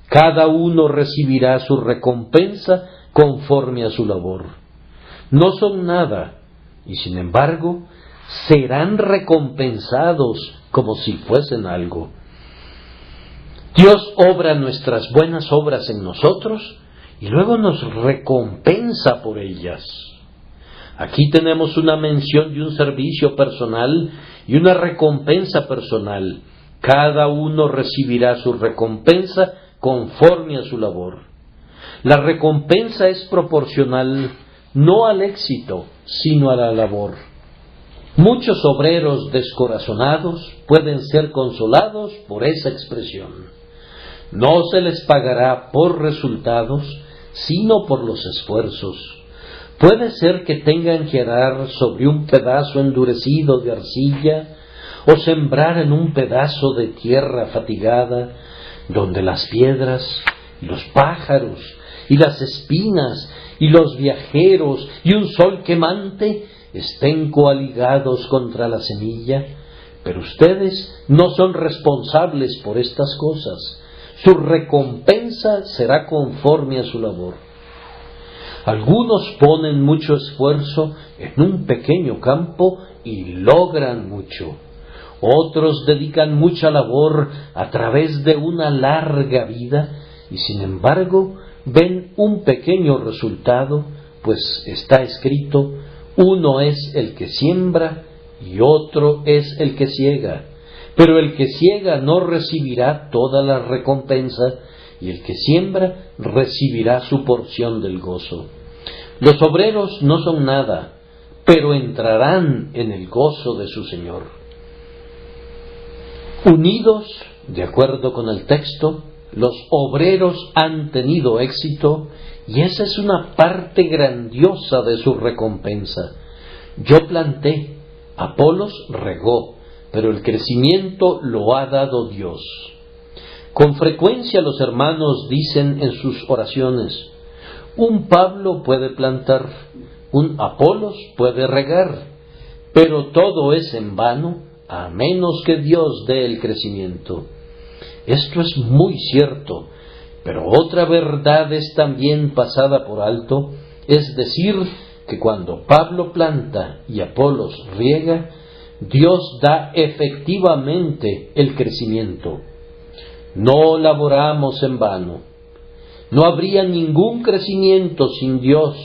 cada uno recibirá su recompensa conforme a su labor. No son nada, y sin embargo, serán recompensados como si fuesen algo. Dios obra nuestras buenas obras en nosotros y luego nos recompensa por ellas. Aquí tenemos una mención de un servicio personal y una recompensa personal. Cada uno recibirá su recompensa conforme a su labor. La recompensa es proporcional no al éxito, sino a la labor. Muchos obreros descorazonados pueden ser consolados por esa expresión. No se les pagará por resultados, sino por los esfuerzos. Puede ser que tengan que arar sobre un pedazo endurecido de arcilla, o sembrar en un pedazo de tierra fatigada, donde las piedras, y los pájaros, y las espinas, y los viajeros, y un sol quemante estén coaligados contra la semilla. Pero ustedes no son responsables por estas cosas. Su recompensa será conforme a su labor. Algunos ponen mucho esfuerzo en un pequeño campo y logran mucho. Otros dedican mucha labor a través de una larga vida y sin embargo ven un pequeño resultado, pues está escrito: uno es el que siembra y otro es el que siega. Pero el que siega no recibirá toda la recompensa, y el que siembra recibirá su porción del gozo. Los obreros no son nada, pero entrarán en el gozo de su Señor. Unidos, de acuerdo con el texto, los obreros han tenido éxito, y esa es una parte grandiosa de su recompensa. Yo planté, Apolos regó, pero el crecimiento lo ha dado Dios. Con frecuencia los hermanos dicen en sus oraciones: un Pablo puede plantar, un Apolos puede regar, pero todo es en vano a menos que Dios dé el crecimiento. Esto es muy cierto, pero otra verdad es también pasada por alto, es decir, que cuando Pablo planta y Apolos riega, Dios da efectivamente el crecimiento. No laboramos en vano. No habría ningún crecimiento sin Dios,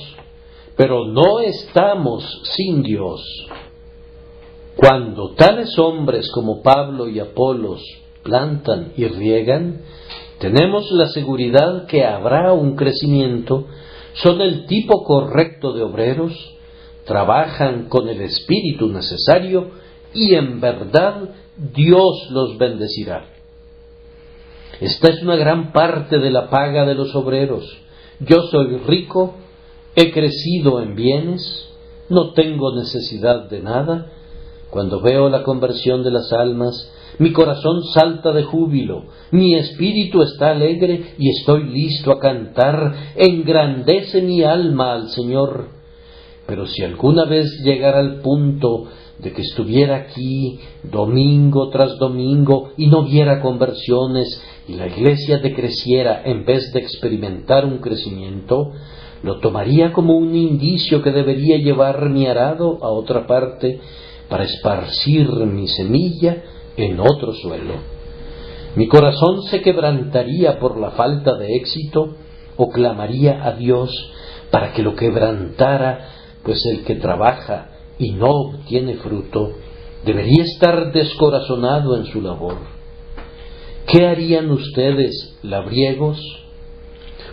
pero no estamos sin Dios. Cuando tales hombres como Pablo y Apolos plantan y riegan, tenemos la seguridad que habrá un crecimiento, son el tipo correcto de obreros, trabajan con el espíritu necesario y en verdad Dios los bendecirá. Esta es una gran parte de la paga de los obreros. Yo soy rico, he crecido en bienes, no tengo necesidad de nada. Cuando veo la conversión de las almas, mi corazón salta de júbilo, mi espíritu está alegre y estoy listo a cantar, engrandece mi alma al Señor. Pero si alguna vez llegara al punto de que estuviera aquí domingo tras domingo y no viera conversiones y la iglesia decreciera en vez de experimentar un crecimiento, lo tomaría como un indicio que debería llevar mi arado a otra parte para esparcir mi semilla en otro suelo. Mi corazón se quebrantaría por la falta de éxito o clamaría a Dios para que lo quebrantara, pues el que trabaja y no obtiene fruto debería estar descorazonado en su labor. ¿Qué harían ustedes, labriegos?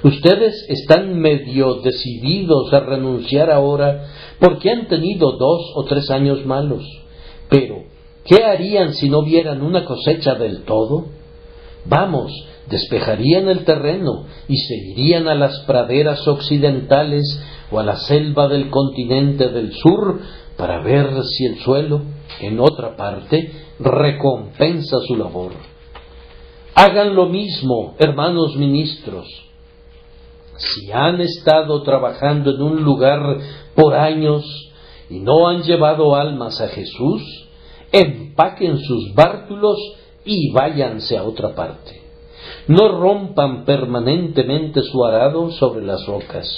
Ustedes están medio decididos a renunciar ahora porque han tenido 2 o 3 años malos. Pero, ¿qué harían si no vieran una cosecha del todo? Vamos, despejarían el terreno y se irían a las praderas occidentales o a la selva del continente del sur para ver si el suelo, en otra parte, recompensa su labor. Hagan lo mismo, hermanos ministros. Si han estado trabajando en un lugar por años y no han llevado almas a Jesús, empaquen sus bártulos y váyanse a otra parte. No rompan permanentemente su arado sobre las rocas.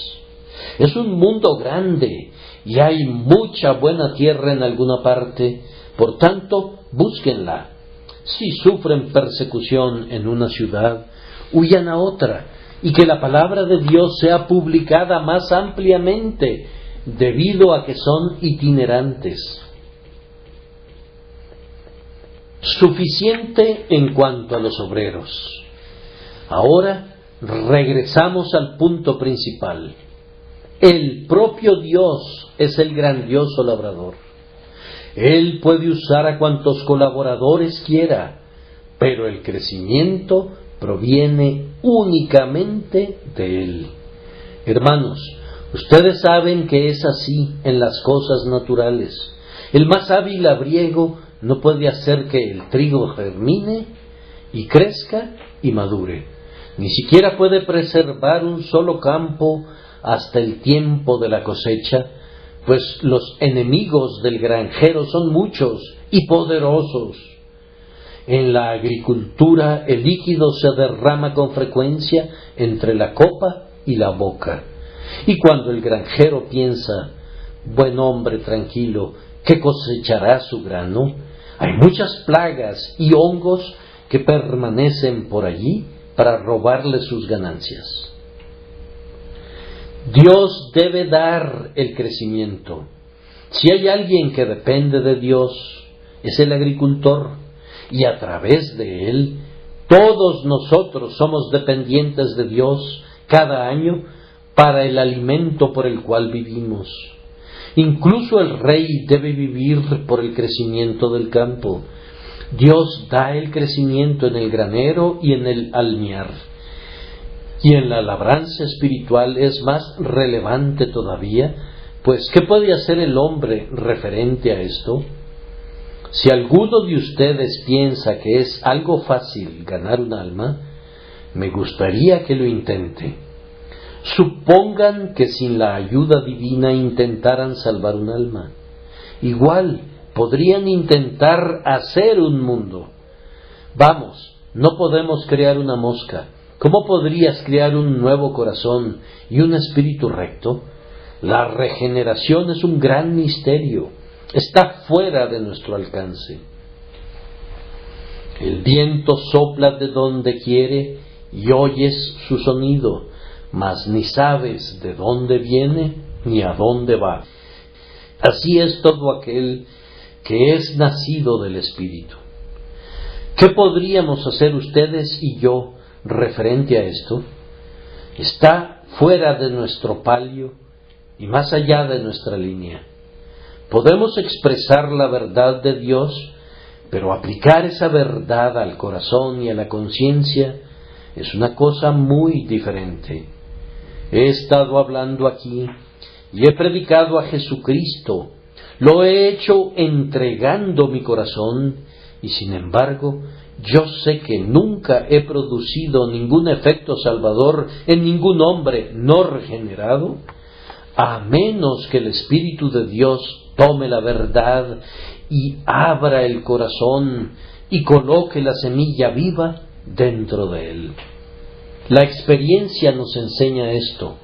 Es un mundo grande y hay mucha buena tierra en alguna parte, por tanto, búsquenla. Si sufren persecución en una ciudad, huyan a otra, y que la palabra de Dios sea publicada más ampliamente, debido a que son itinerantes. Suficiente en cuanto a los obreros. Ahora regresamos al punto principal. El propio Dios es el grandioso labrador. Él puede usar a cuantos colaboradores quiera, pero el crecimiento proviene únicamente de Él. Hermanos, ustedes saben que es así en las cosas naturales. El más hábil labriego no puede hacer que el trigo germine y crezca y madure. Ni siquiera puede preservar un solo campo hasta el tiempo de la cosecha, pues los enemigos del granjero son muchos y poderosos. En la agricultura el líquido se derrama con frecuencia entre la copa y la boca. Y cuando el granjero piensa, buen hombre tranquilo, que cosechará su grano, hay muchas plagas y hongos que permanecen por allí para robarle sus ganancias. Dios debe dar el crecimiento. Si hay alguien que depende de Dios, es el agricultor, y a través de él, todos nosotros somos dependientes de Dios cada año para el alimento por el cual vivimos. Incluso el rey debe vivir por el crecimiento del campo. Dios da el crecimiento en el granero y en el almiar. Y en la labranza espiritual es más relevante todavía, pues ¿qué puede hacer el hombre referente a esto? Si alguno de ustedes piensa que es algo fácil ganar un alma, me gustaría que lo intente. Supongan que sin la ayuda divina intentaran salvar un alma. Igual podrían intentar hacer un mundo. Vamos, no podemos crear una mosca. ¿Cómo podrías crear un nuevo corazón y un espíritu recto? La regeneración es un gran misterio. Está fuera de nuestro alcance. El viento sopla de donde quiere y oyes su sonido, mas ni sabes de dónde viene ni a dónde va. Así es todo aquel que es nacido del Espíritu. ¿Qué podríamos hacer ustedes y yo referente a esto? Está fuera de nuestro palio y más allá de nuestra línea. Podemos expresar la verdad de Dios, pero aplicar esa verdad al corazón y a la conciencia es una cosa muy diferente. He estado hablando aquí y he predicado a Jesucristo. Lo he hecho entregando mi corazón y sin embargo yo sé que nunca he producido ningún efecto salvador en ningún hombre no regenerado, a menos que el Espíritu de Dios tome la verdad y abra el corazón y coloque la semilla viva dentro de él. La experiencia nos enseña esto.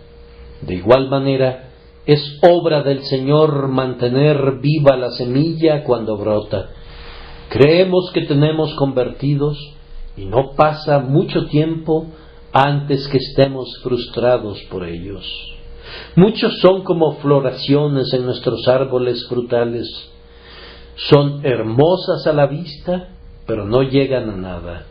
De igual manera, es obra del Señor mantener viva la semilla cuando brota. Creemos que tenemos convertidos y no pasa mucho tiempo antes que estemos frustrados por ellos. Muchos son como floraciones en nuestros árboles frutales. Son hermosas a la vista, pero no llegan a nada.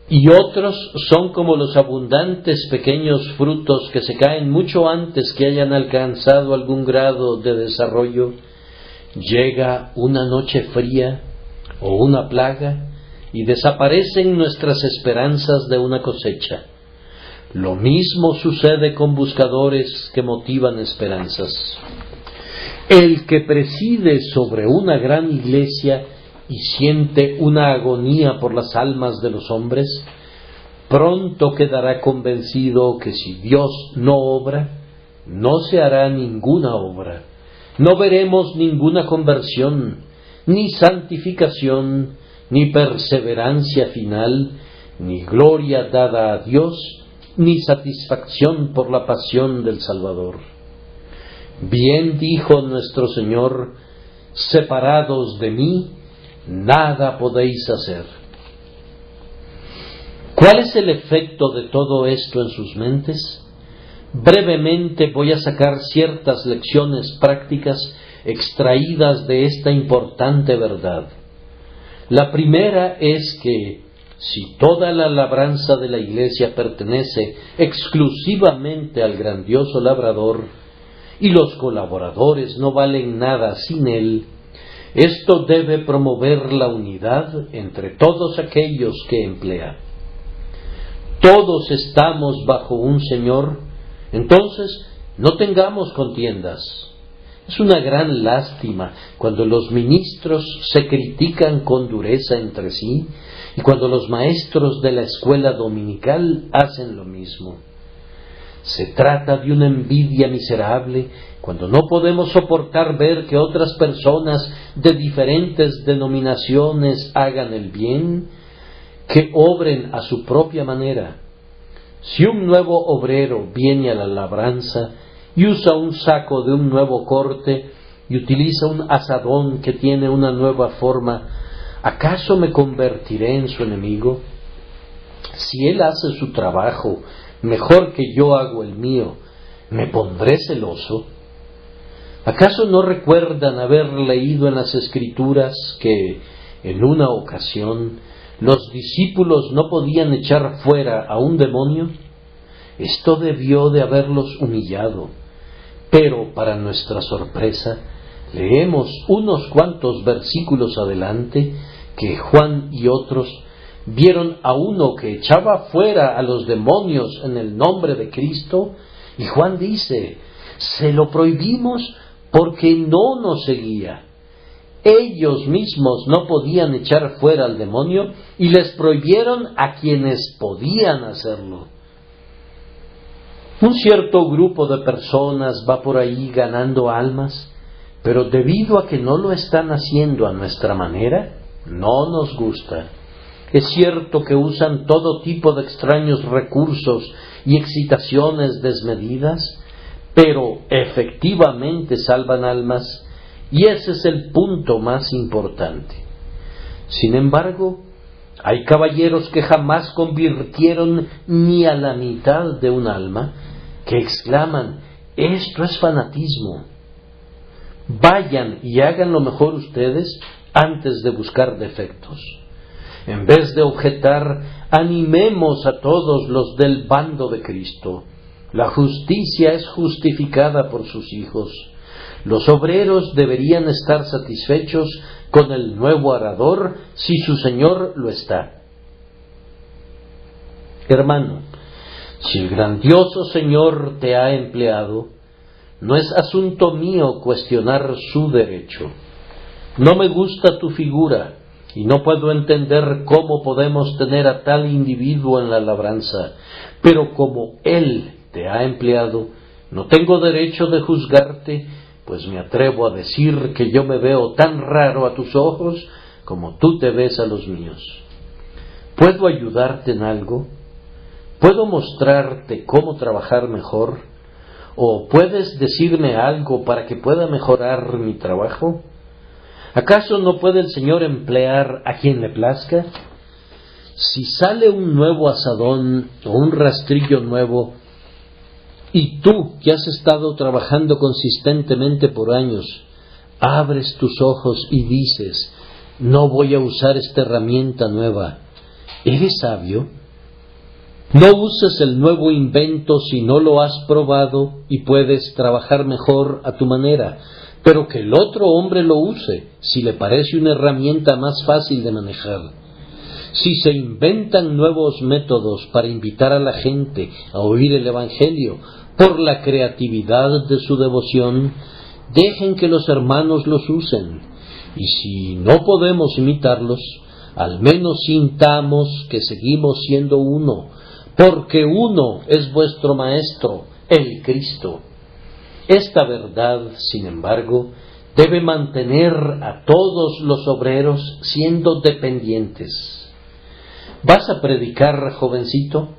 Y otros son como los abundantes pequeños frutos que se caen mucho antes que hayan alcanzado algún grado de desarrollo. Llega una noche fría o una plaga y desaparecen nuestras esperanzas de una cosecha. Lo mismo sucede con buscadores que motivan esperanzas. El que preside sobre una gran iglesia y siente una agonía por las almas de los hombres, pronto quedará convencido que si Dios no obra, no se hará ninguna obra. No veremos ninguna conversión, ni santificación, ni perseverancia final, ni gloria dada a Dios, ni satisfacción por la pasión del Salvador. Bien dijo nuestro Señor: separados de mí, nada podéis hacer. ¿Cuál es el efecto de todo esto en sus mentes? Brevemente voy a sacar ciertas lecciones prácticas extraídas de esta importante verdad. La primera es que si toda la labranza de la Iglesia pertenece exclusivamente al grandioso labrador y los colaboradores no valen nada sin él, esto debe promover la unidad entre todos aquellos que emplea. Todos estamos bajo un Señor, entonces no tengamos contiendas. Es una gran lástima cuando los ministros se critican con dureza entre sí y cuando los maestros de la escuela dominical hacen lo mismo. Se trata de una envidia miserable cuando no podemos soportar ver que otras personas de diferentes denominaciones hagan el bien, que obren a su propia manera. Si un nuevo obrero viene a la labranza y usa un saco de un nuevo corte y utiliza un azadón que tiene una nueva forma, ¿acaso me convertiré en su enemigo? Si él hace su trabajo mejor que yo hago el mío, ¿me pondré celoso? ¿Acaso no recuerdan haber leído en las Escrituras que en una ocasión los discípulos no podían echar fuera a un demonio? Esto debió de haberlos humillado, pero para nuestra sorpresa leemos unos cuantos versículos adelante que Juan y otros vieron a uno que echaba fuera a los demonios en el nombre de Cristo, y Juan dice: se lo prohibimos porque no nos seguía. Ellos mismos no podían echar fuera al demonio y les prohibieron a quienes podían hacerlo. Un cierto grupo de personas va por ahí ganando almas, pero debido a que no lo están haciendo a nuestra manera, no nos gusta. Es cierto que usan todo tipo de extraños recursos y excitaciones desmedidas, pero efectivamente salvan almas, y ese es el punto más importante. Sin embargo, hay caballeros que jamás convirtieron ni a la mitad de un alma, que exclaman: esto es fanatismo. Vayan y hagan lo mejor ustedes antes de buscar defectos. En vez de objetar, animemos a todos los del bando de Cristo. La justicia es justificada por sus hijos. Los obreros deberían estar satisfechos con el nuevo arador si su Señor lo está. Hermano, si el grandioso Señor te ha empleado, no es asunto mío cuestionar su derecho. No me gusta tu figura y no puedo entender cómo podemos tener a tal individuo en la labranza, pero como Él te ha empleado, no tengo derecho de juzgarte, pues me atrevo a decir que yo me veo tan raro a tus ojos como tú te ves a los míos. ¿Puedo ayudarte en algo? ¿Puedo mostrarte cómo trabajar mejor? ¿O puedes decirme algo para que pueda mejorar mi trabajo? ¿Acaso no puede el Señor emplear a quien le plazca? Si sale un nuevo azadón o un rastrillo nuevo, y tú, que has estado trabajando consistentemente por años, abres tus ojos y dices: no voy a usar esta herramienta nueva, ¿eres sabio? No uses el nuevo invento si no lo has probado y puedes trabajar mejor a tu manera, pero que el otro hombre lo use si le parece una herramienta más fácil de manejar. Si se inventan nuevos métodos para invitar a la gente a oír el Evangelio por la creatividad de su devoción, dejen que los hermanos los usen, y si no podemos imitarlos, al menos sintamos que seguimos siendo uno, porque uno es vuestro Maestro, el Cristo. Esta verdad, sin embargo, debe mantener a todos los obreros siendo dependientes. ¿Vas a predicar, jovencito?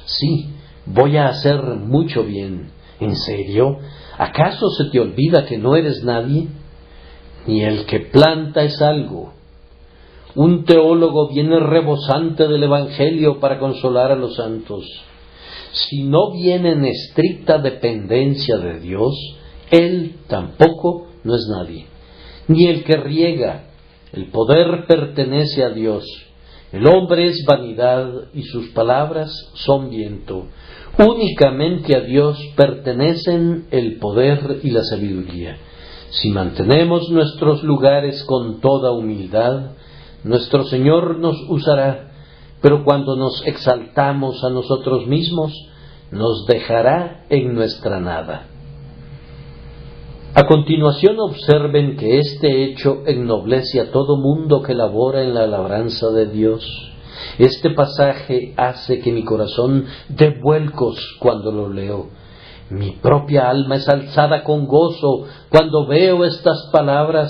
Sí, voy a hacer mucho bien. ¿En serio? ¿Acaso se te olvida que no eres nadie? Ni el que planta es algo. Un teólogo viene rebosante del Evangelio para consolar a los santos. Si no viene en estricta dependencia de Dios, él tampoco no es nadie. Ni el que riega. El poder pertenece a Dios. El hombre es vanidad y sus palabras son viento. Únicamente a Dios pertenecen el poder y la sabiduría. Si mantenemos nuestros lugares con toda humildad, nuestro Señor nos usará, pero cuando nos exaltamos a nosotros mismos, nos dejará en nuestra nada. A continuación observen que este hecho ennoblece a todo mundo que labora en la labranza de Dios. Este pasaje hace que mi corazón dé vuelcos cuando lo leo. Mi propia alma es alzada con gozo cuando veo estas palabras,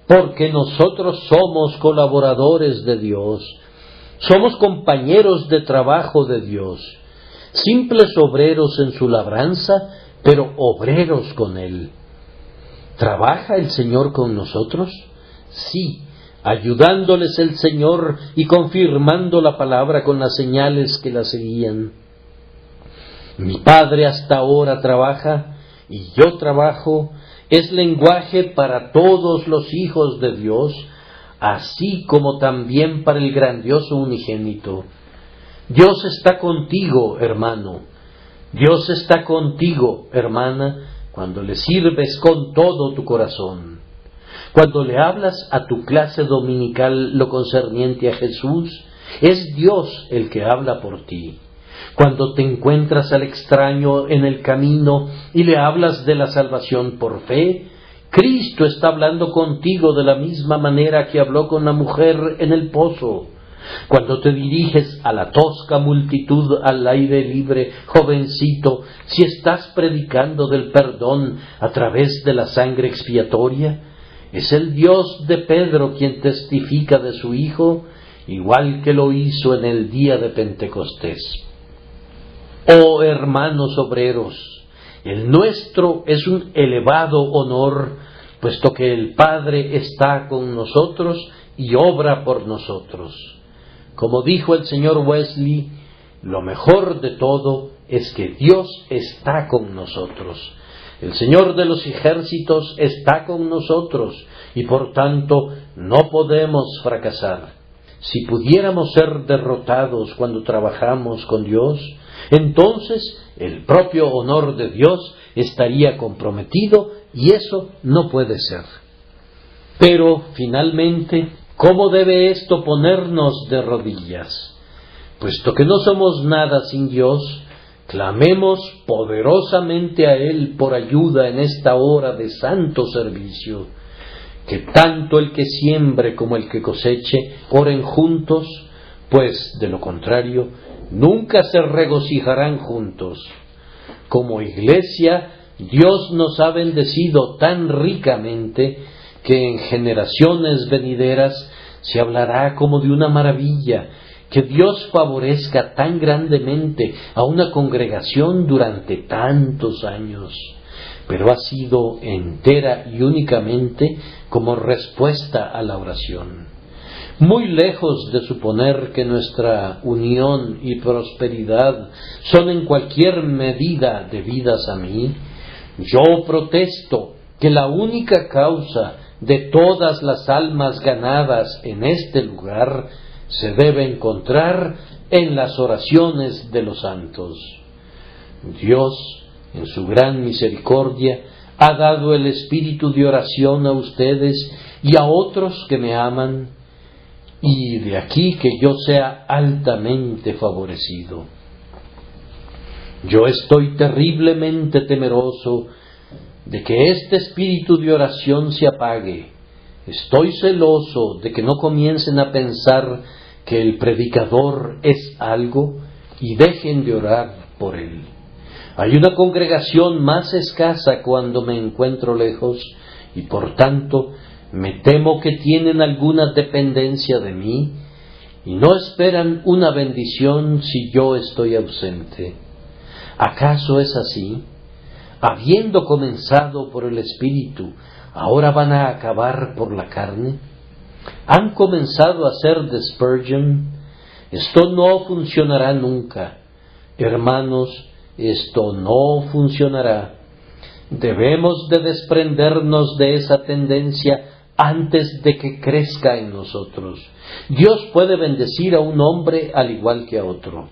porque nosotros somos colaboradores de Dios, somos compañeros de trabajo de Dios, simples obreros en su labranza, pero obreros con Él. ¿Trabaja el Señor con nosotros? Sí, ayudándoles el Señor y confirmando la palabra con las señales que la seguían. Mi Padre hasta ahora trabaja y yo trabajo, es lenguaje para todos los hijos de Dios, así como también para el grandioso unigénito. Dios está contigo, hermano. Dios está contigo, hermana, cuando le sirves con todo tu corazón. Cuando le hablas a tu clase dominical lo concerniente a Jesús, es Dios el que habla por ti. Cuando te encuentras al extraño en el camino y le hablas de la salvación por fe, Cristo está hablando contigo de la misma manera que habló con la mujer en el pozo. Cuando te diriges a la tosca multitud al aire libre, jovencito, si estás predicando del perdón a través de la sangre expiatoria, es el Dios de Pedro quien testifica de su Hijo igual que lo hizo en el día de Pentecostés. Oh hermanos obreros, el nuestro es un elevado honor, puesto que el Padre está con nosotros y obra por nosotros. Como dijo el señor Wesley, lo mejor de todo es que Dios está con nosotros. El Señor de los ejércitos está con nosotros y por tanto no podemos fracasar. Si pudiéramos ser derrotados cuando trabajamos con Dios, entonces el propio honor de Dios estaría comprometido y eso no puede ser. Pero, finalmente, ¿cómo debe esto ponernos de rodillas? Puesto que no somos nada sin Dios, clamemos poderosamente a Él por ayuda en esta hora de santo servicio. Que tanto el que siembre como el que coseche oren juntos, pues, de lo contrario, nunca se regocijarán juntos. Como iglesia, Dios nos ha bendecido tan ricamente que en generaciones venideras se hablará como de una maravilla, que Dios favorezca tan grandemente a una congregación durante tantos años, pero ha sido entera y únicamente como respuesta a la oración. Muy lejos de suponer que nuestra unión y prosperidad son en cualquier medida debidas a mí, yo protesto que la única causa de todas las almas ganadas en este lugar se debe encontrar en las oraciones de los santos. Dios, en su gran misericordia, ha dado el espíritu de oración a ustedes y a otros que me aman, y de aquí que yo sea altamente favorecido. Yo estoy terriblemente temeroso de que este espíritu de oración se apague. Estoy celoso de que no comiencen a pensar que el predicador es algo y dejen de orar por él. Hay una congregación más escasa cuando me encuentro lejos y por tanto me temo que tienen alguna dependencia de mí y no esperan una bendición si yo estoy ausente. ¿Acaso es así? Habiendo comenzado por el Espíritu, ¿ahora van a acabar por la carne? ¿Han comenzado a hacer de Spurgeon? Esto no funcionará nunca. Hermanos, esto no funcionará. Debemos de desprendernos de esa tendencia antes de que crezca en nosotros. Dios puede bendecir a un hombre al igual que a otro.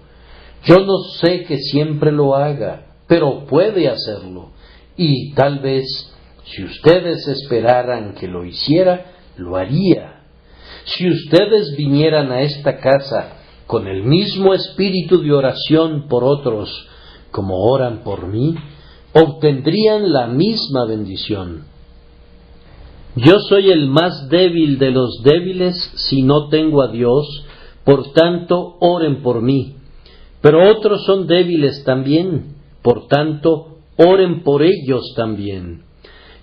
Yo no sé que siempre lo haga, pero puede hacerlo. Y tal vez, si ustedes esperaran que lo hiciera, lo haría. Si ustedes vinieran a esta casa con el mismo espíritu de oración por otros como oran por mí, obtendrían la misma bendición. Yo soy el más débil de los débiles si no tengo a Dios, por tanto oren por mí. Pero otros son débiles también, por tanto oren por ellos también.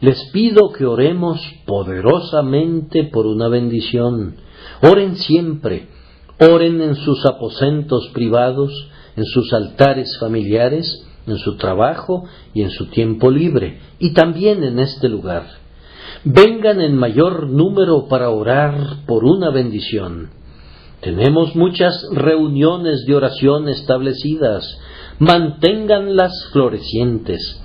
Les pido que oremos poderosamente por una bendición. Oren siempre, oren en sus aposentos privados, en sus altares familiares, en su trabajo y en su tiempo libre, y también en este lugar. Vengan en mayor número para orar por una bendición. Tenemos muchas reuniones de oración establecidas. Manténganlas florecientes.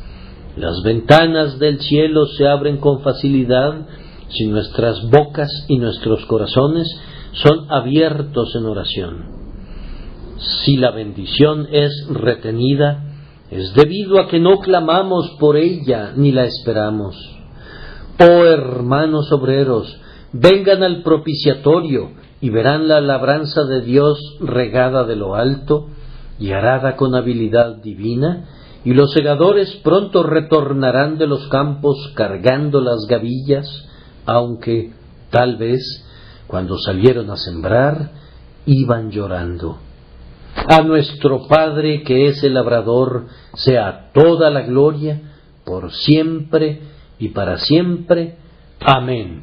Las ventanas del cielo se abren con facilidad si nuestras bocas y nuestros corazones son abiertos en oración. Si la bendición es retenida, es debido a que no clamamos por ella ni la esperamos. Oh hermanos obreros, vengan al propiciatorio y verán la labranza de Dios regada de lo alto y arada con habilidad divina, y los segadores pronto retornarán de los campos cargando las gavillas, aunque, tal vez, cuando salieron a sembrar, iban llorando. A nuestro Padre, que es el labrador, sea toda la gloria, por siempre y para siempre. Amén.